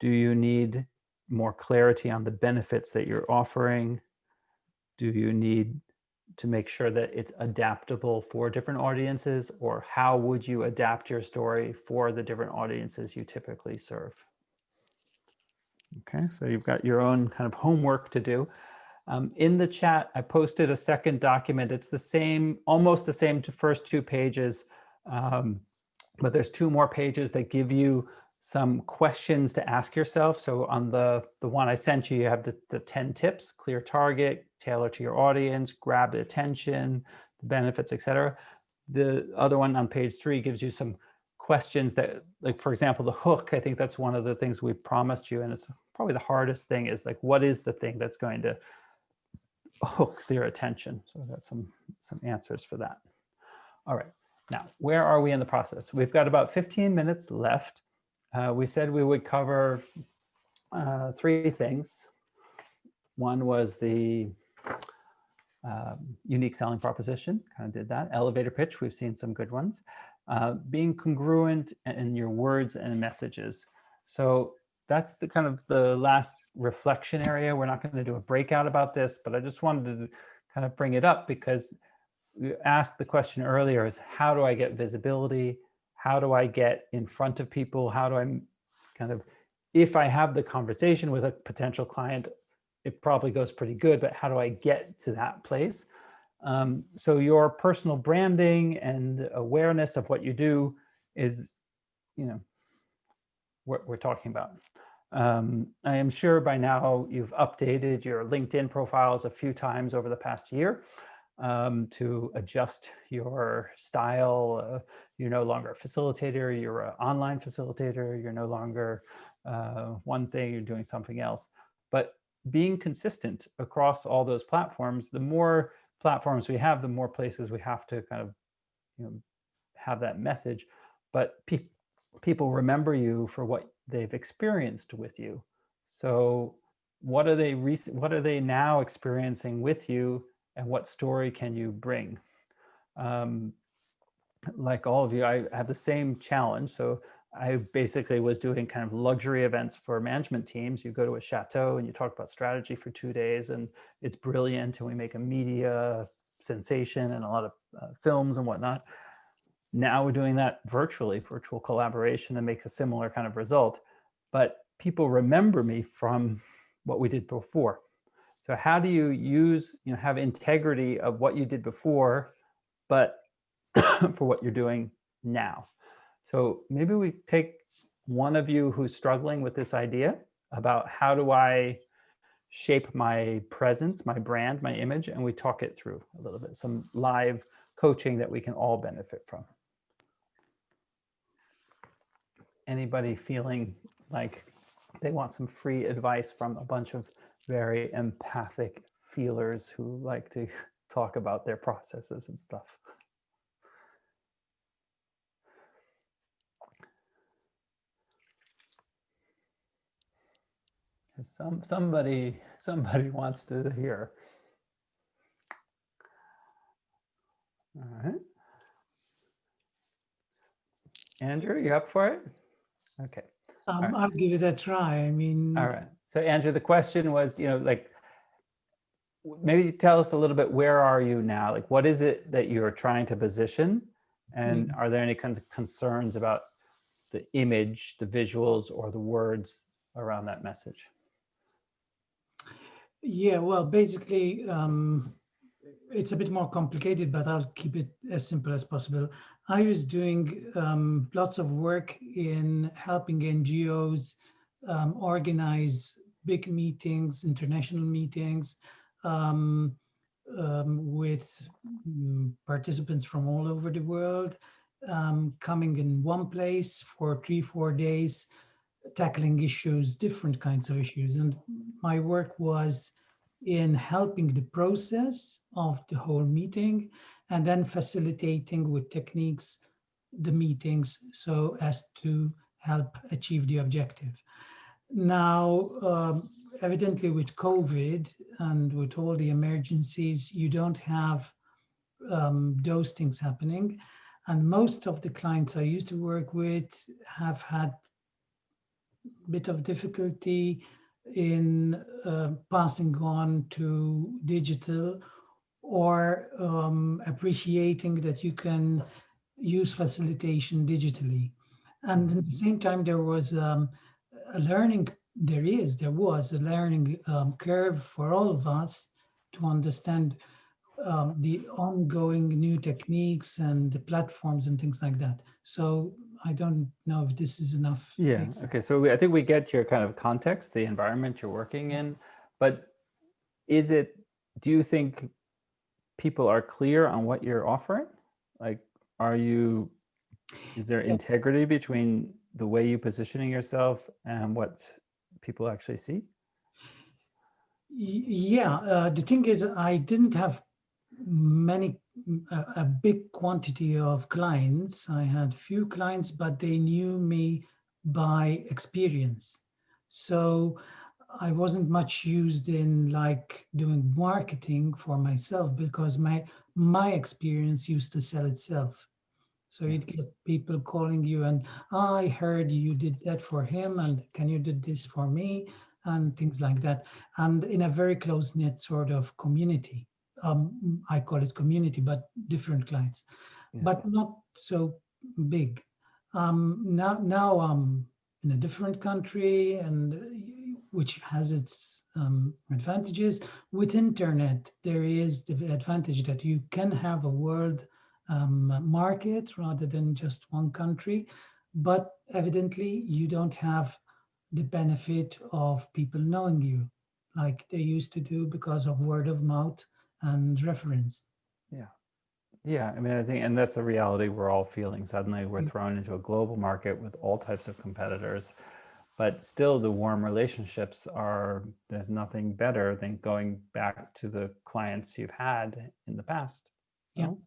Do you need more clarity on the benefits that you're offering? Do you need to make sure that it's adaptable for different audiences, or how would you adapt your story for the different audiences you typically serve? Okay, so you've got your own kind of homework to do. In the chat, I posted a second document. It's the same, almost the same first 2 pages, but there's 2 more pages that give you some questions to ask yourself. So on the one I sent you, you have the 10 tips: clear target, tailor to your audience, grab the attention, the benefits, etc. The other one on page 3 gives you some questions that, like, for example, the hook. I think that's one of the things we promised you, and it's probably the hardest thing, is like, what is the thing that's going to hook their attention? So we've got some answers for that. All right, now where are we in the process? We've got about 15 minutes left. We said we would cover 3 things. One was the unique selling proposition, kind of did that. Elevator pitch, we've seen some good ones. Being congruent in your words and messages. So that's the kind of the last reflection area. We're not going to do a breakout about this, but I just wanted to kind of bring it up because we asked the question earlier, is how do I get visibility? How do I get in front of people? How do I kind of, if I have the conversation with a potential client, it probably goes pretty good, but how do I get to that place? So your personal branding and awareness of what you do is, what we're talking about. I am sure by now you've updated your LinkedIn profiles a few times over the past year. to adjust your style. You're no longer a facilitator, you're an online facilitator, you're no longer one thing, you're doing something else. But being consistent across all those platforms, the more platforms we have, the more places we have to kind of have that message. But people remember you for what they've experienced with you. So what are they now experiencing with you, and what story can you bring? Like all of you, I have the same challenge. So I basically was doing kind of luxury events for management teams. You go to a chateau and you talk about strategy for 2 days, and it's brilliant, and we make a media sensation and a lot of films and whatnot. Now we're doing that virtually, virtual collaboration, and makes a similar kind of result. But people remember me from what we did before. So how do you use, have integrity of what you did before, but for what you're doing now? So maybe we take one of you who's struggling with this idea about how do I shape my presence, my brand, my image, and we talk it through a little bit, some live coaching that we can all benefit from. Anybody feeling like they want some free advice from a bunch of very empathic feelers who like to talk about their processes and stuff? Somebody wants to hear. All right. Andrew, you up for it? Okay. Right. I'll give it a try. I mean. All right. So Andrew, the question was, like, maybe tell us a little bit, where are you now? Like, what is it that you're trying to position? And are there any kinds of concerns about the image, the visuals, or the words around that message? Yeah, well, basically, it's a bit more complicated, but I'll keep it as simple as possible. I was doing lots of work in helping NGOs organize big meetings, international meetings, with participants from all over the world, coming in one place for 3-4 days, tackling issues, different kinds of issues. And my work was in helping the process of the whole meeting, and then facilitating with techniques the meetings so as to help achieve the objective. Now, evidently with COVID and with all the emergencies, you don't have those things happening. And most of the clients I used to work with have had bit of difficulty in passing on to digital, or appreciating that you can use facilitation digitally. And at the same time, there was a learning, there was a learning curve for all of us to understand the ongoing new techniques and the platforms and things like that. So I don't know if this is enough. Yeah. Okay. So I think we get your kind of context, the environment you're working in, but do you think people are clear on what you're offering? Like, is there integrity between the way you're positioning yourself and what people actually see? Yeah. The thing is, I didn't have a big quantity of clients. I had few clients, but they knew me by experience. So I wasn't much used in like doing marketing for myself, because my experience used to sell itself. So you'd get people calling you and, I heard you did that for him, and can you do this for me, and things like that. And in a very close-knit sort of community. I call it community, but different clients, but not so big. Now I'm in a different country, and which has its advantages. With internet, there is the advantage that you can have a world market rather than just one country, but evidently you don't have the benefit of people knowing you like they used to do because of word of mouth and reference. Yeah. Yeah, I mean, I think, and that's a reality we're all feeling. Suddenly we're thrown into a global market with all types of competitors, but still the warm relationships are, there's nothing better than going back to the clients you've had in the past. Yeah. No?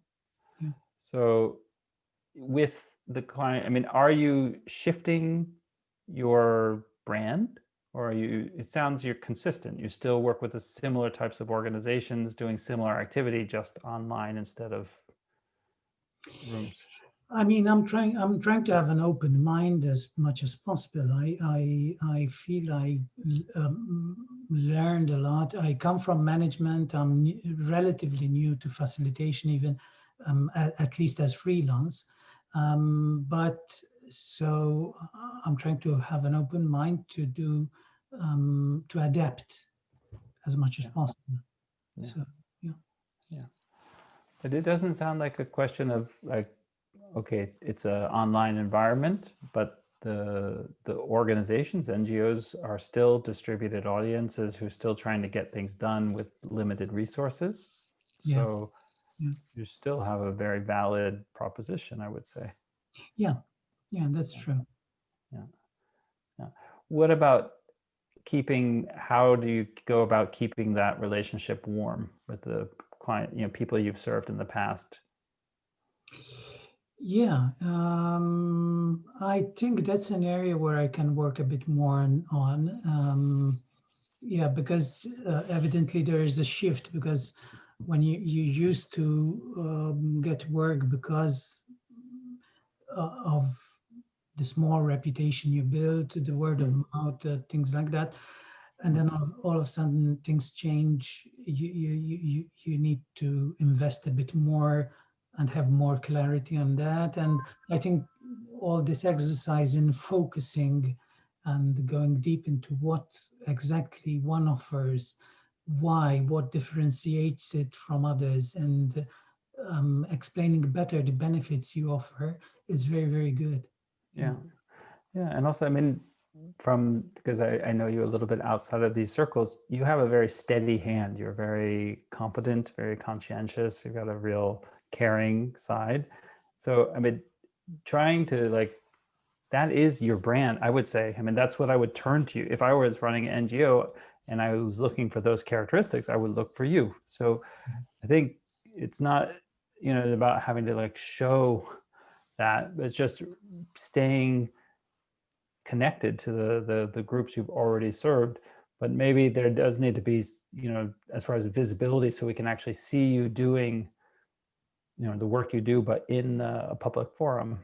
Yeah. So with the client, I mean, are you shifting your brand, or are you, it sounds you're consistent. You still work with the similar types of organizations doing similar activity, just online instead of rooms. I mean, I'm trying to have an open mind as much as possible. I feel I learned a lot. I come from management. I'm relatively new to facilitation, even at least as freelance. But so I'm trying to have an open mind to do to adapt as much as possible. Yeah. So yeah. Yeah. But it doesn't sound like a question of like, okay, it's an online environment, but the organizations, NGOs, are still distributed audiences who are still trying to get things done with limited resources. Yes. So Yeah. you still have a very valid proposition, I would say. Yeah. Yeah, that's true. Yeah. Yeah. What about keeping, how do you go about keeping that relationship warm with the client, you know, people you've served in the past? Yeah, I think that's an area where I can work a bit more on. Yeah, because evidently there is a shift, because when you used to get work because of the small reputation you built, the word of mouth, things like that, and then all of a sudden things change. You need to invest a bit more and have more clarity on that. And I think all this exercise in focusing and going deep into what exactly one offers, why, what differentiates it from others, and explaining better the benefits you offer is very, very good. Yeah. Yeah. And also, I mean, because I know you a little bit outside of these circles, you have a very steady hand. You're very competent, very conscientious. You've got a real caring side. So, I mean, trying to like, that is your brand, I would say. I mean, that's what I would turn to you. If I was running an NGO and I was looking for those characteristics, I would look for you. So I think it's not, you know, about having to like show that, it's just staying connected to the groups you've already served. But maybe there does need to be, you know, as far as visibility, so we can actually see you doing, you know, the work you do, but in a public forum.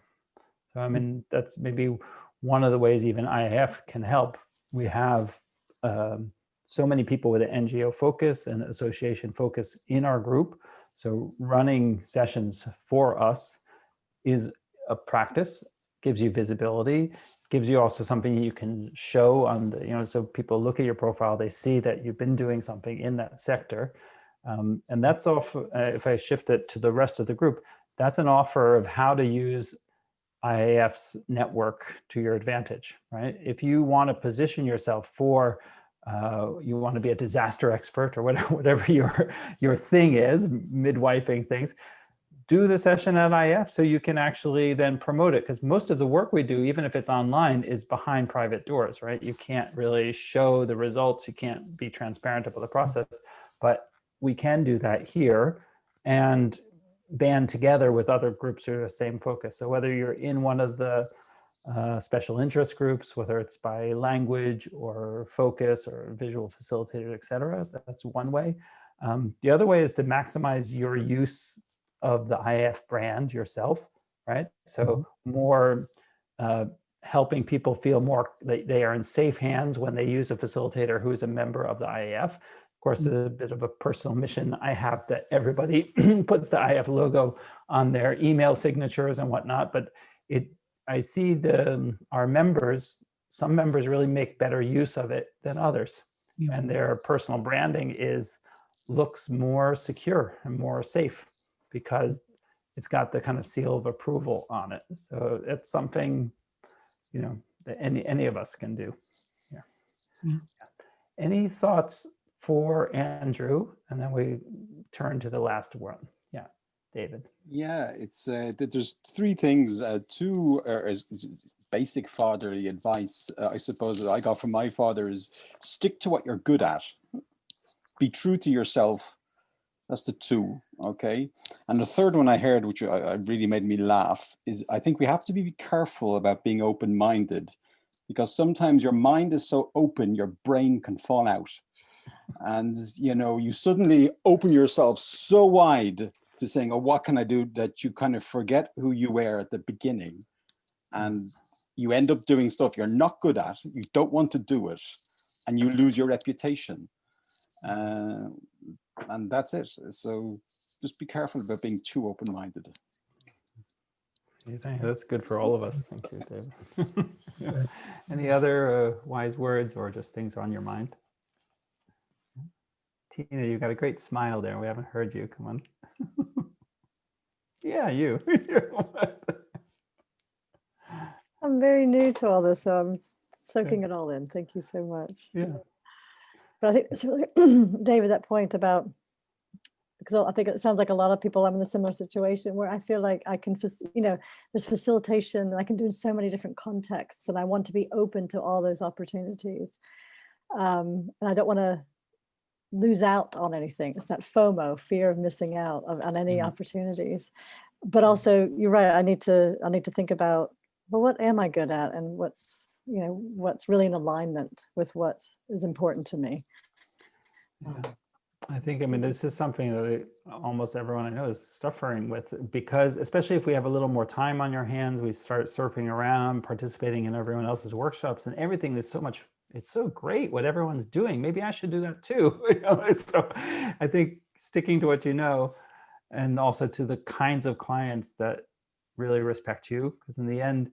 So I mean, that's maybe one of the ways even IAF can help. We have so many people with an NGO focus and association focus in our group. So running sessions for us is a practice, gives you visibility, gives you also something you can show on the, you know, so people look at your profile, they see that you've been doing something in that sector. And that's off, if I shift it to the rest of the group, that's an offer of how to use IAF's network to your advantage, right? If you want to position yourself for, you want to be a disaster expert or whatever your thing is, midwifing things, do the session at IAF so you can actually then promote it. Because most of the work we do, even if it's online, is behind private doors, right? You can't really show the results. You can't be transparent about the process, but we can do that here and band together with other groups who are the same focus. So whether you're in one of the special interest groups, whether it's by language or focus or visual facilitator, et cetera, that's one way. The other way is to maximize your use of the IAF brand yourself, right? So more helping people feel more they are in safe hands when they use a facilitator who is a member of the IAF. Of course, a bit of a personal mission I have that everybody puts the IAF logo on their email signatures and whatnot, but I see our members, some members really make better use of it than others. Yeah. And their personal branding looks more secure and more safe because it's got the kind of seal of approval on it. So it's something, you know, that any of us can do. Yeah. Yeah. Any thoughts for Andrew? And then we turn to the last one. Yeah. Yeah, it's there's three things. Two is basic fatherly advice, I suppose, that I got from my father is stick to what you're good at. Be true to yourself. That's the two, okay? And the third one I heard, which I really made me laugh, is I think we have to be careful about being open-minded, because sometimes your mind is so open, your brain can fall out. And, you know, you suddenly open yourself so wide to saying, oh, what can I do, that you kind of forget who you were at the beginning. And you end up doing stuff you're not good at, you don't want to do it, and you lose your reputation. And that's it. So just be careful about being too open-minded. That's good for all of us. Thank you, David. Yeah. Any other wise words or just things on your mind? Tina, you got a great smile there. We haven't heard you. Come on. Yeah, you. I'm very new to all this, so I'm soaking it all in. Thank you so much. Yeah. But I think it's really, David, that point about, because I think it sounds like a lot of people, I'm in a similar situation where I feel like I can, you know, there's facilitation and I can do in so many different contexts, and I want to be open to all those opportunities. And I don't want to lose out on anything. It's that FOMO, fear of missing out on any opportunities. But also, you're right, I need to think about, well, what am I good at, and what's, you know, what's really in alignment with what is important to me. Yeah. I think, I mean, this is something that almost everyone I know is suffering with, because especially if we have a little more time on your hands, we start surfing around, participating in everyone else's workshops, and everything is so much, it's so great what everyone's doing. Maybe I should do that too. You know? So I think sticking to what you know, and also to the kinds of clients that really respect you, because in the end,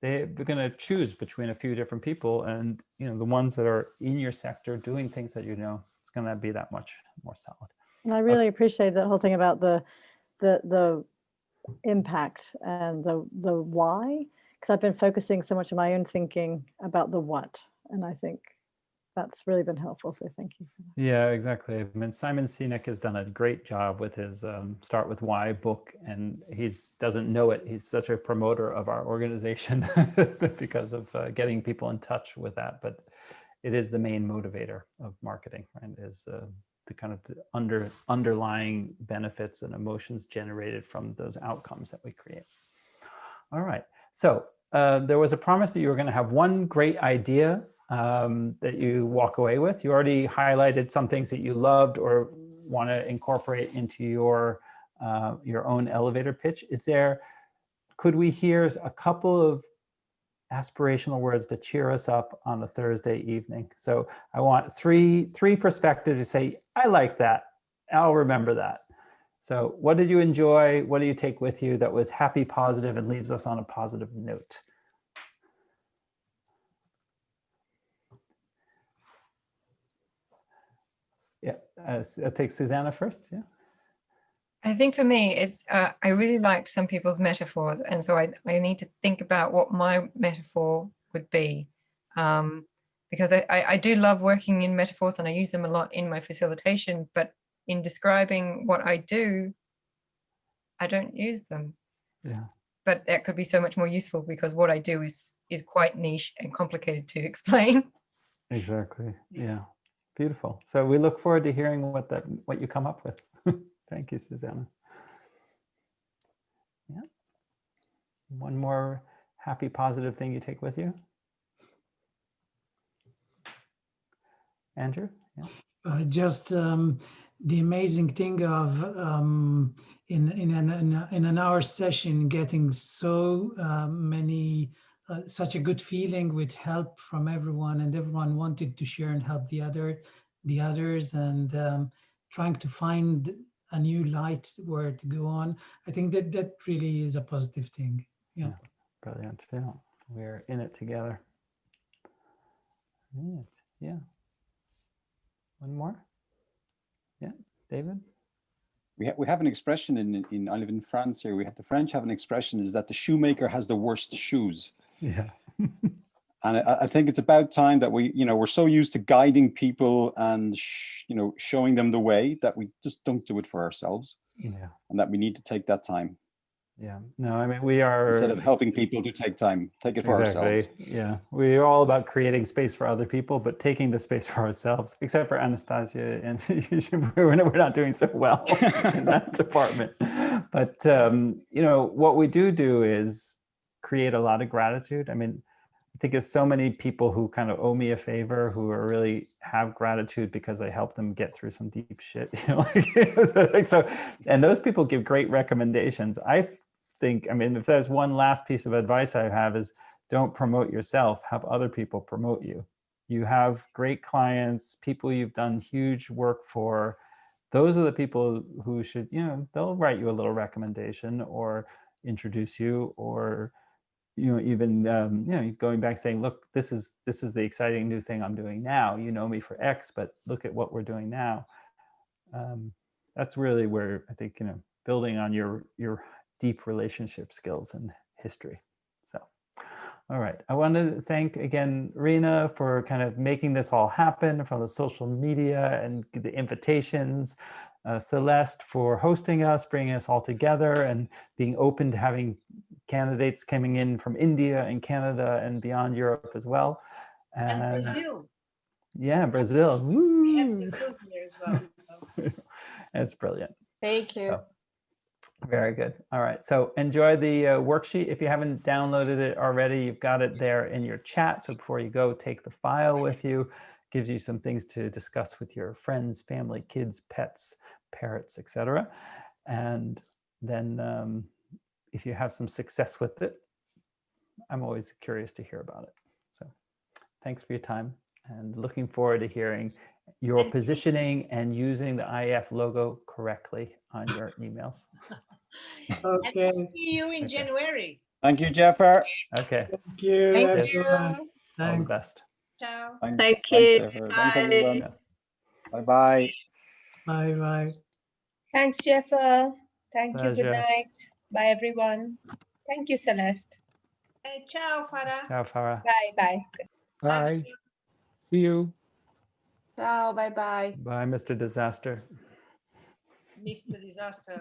they're going to choose between a few different people, and you know, the ones that are in your sector doing things that you know, it's going to be that much more solid. And I really appreciate that whole thing about the impact and the why, because I've been focusing so much of my own thinking about the what, and I think that's really been helpful. So thank you. Yeah, exactly. I mean, Simon Sinek has done a great job with his Start With Why book, and he doesn't know it. He's such a promoter of our organization because of getting people in touch with that. But it is the main motivator of marketing, right? Is the kind of underlying benefits and emotions generated from those outcomes that we create. All right. So there was a promise that you were going to have one great idea that you walk away with. You already highlighted some things that you loved or want to incorporate into your own elevator pitch. Could we hear a couple of aspirational words to cheer us up on a Thursday evening? So I want three perspectives to say, I like that. I'll remember that. So what did you enjoy? What do you take with you that was happy, positive, and leaves us on a positive note? Yeah, I'll take Susanna first. Yeah. I think for me, it's I really liked some people's metaphors, and so I need to think about what my metaphor would be, because I do love working in metaphors and I use them a lot in my facilitation, but in describing what I do, I don't use them. Yeah. But that could be so much more useful, because what I do is quite niche and complicated to explain. Exactly. Yeah. Beautiful. So we look forward to hearing what you come up with. Thank you, Susanna. Yeah. One more happy, positive thing you take with you? Andrew? Yeah. Just the amazing thing of in an hour session getting so many such a good feeling with help from everyone, and everyone wanted to share and help the others, and trying to find a new light where to go on. I think that really is a positive thing. Yeah. Brilliant. Yeah. We're in it together. Right. Yeah. One more? Yeah, David? We have an expression in I live in France here. The French have an expression, is that the shoemaker has the worst shoes. Yeah. And I think it's about time that we're so used to guiding people and showing them the way that we just don't do it for ourselves. Yeah. and that we need to take that time. Yeah. No, I mean, we are, Instead of helping people to take time, take it for ourselves. Yeah. We're all about creating space for other people, but taking the space for ourselves, except for Anastasia, and we're not doing so well in that department. But, you know, what we do is create a lot of gratitude. I mean, I think there's so many people who kind of owe me a favor, who are really have gratitude because I helped them get through some deep shit. You know, like, so, and those people give great recommendations. I think, I mean, if there's one last piece of advice I have is don't promote yourself, have other people promote you. You have great clients, people you've done huge work for. Those are the people who should, you know, they'll write you a little recommendation or introduce you, or you know, even you know, going back saying, look, this is the exciting new thing I'm doing now. You know me for X, but look at what we're doing now. That's really where I think, you know, building on your deep relationship skills and history. So, all right. I want to thank again Rena for kind of making this all happen, from the social media and the invitations. Celeste for hosting us, bringing us all together, and being open to having candidates coming in from India and Canada and beyond Europe as well. And Brazil. Yeah, Brazil. We have Brazil here as well. So. That's brilliant. Thank you. So, very good. All right. So enjoy the worksheet. If you haven't downloaded it already, you've got it there in your chat. So before you go, take the file with you. Gives you some things to discuss with your friends, family, kids, pets, parrots, etc. And then if you have some success with it, I'm always curious to hear about it. So thanks for your time, and looking forward to hearing your positioning and using the IAF logo correctly on your emails. Okay. And see you in January. Thank you, Jeffer. Okay. Thank you. Thank everyone. you. All the best. Ciao. Thanks. Thank Thanks, you. Jeffer. Bye. Thanks, everyone. Bye-bye. Bye-bye. Thanks, Jeffer. Thank you. Good Pleasure. night. Bye, everyone. Thank you, Celeste. Hey, ciao, Farah. Ciao, Farah. Bye. Bye. See you. Ciao. Bye-bye. Bye, Mr. Disaster. Mr. Disaster.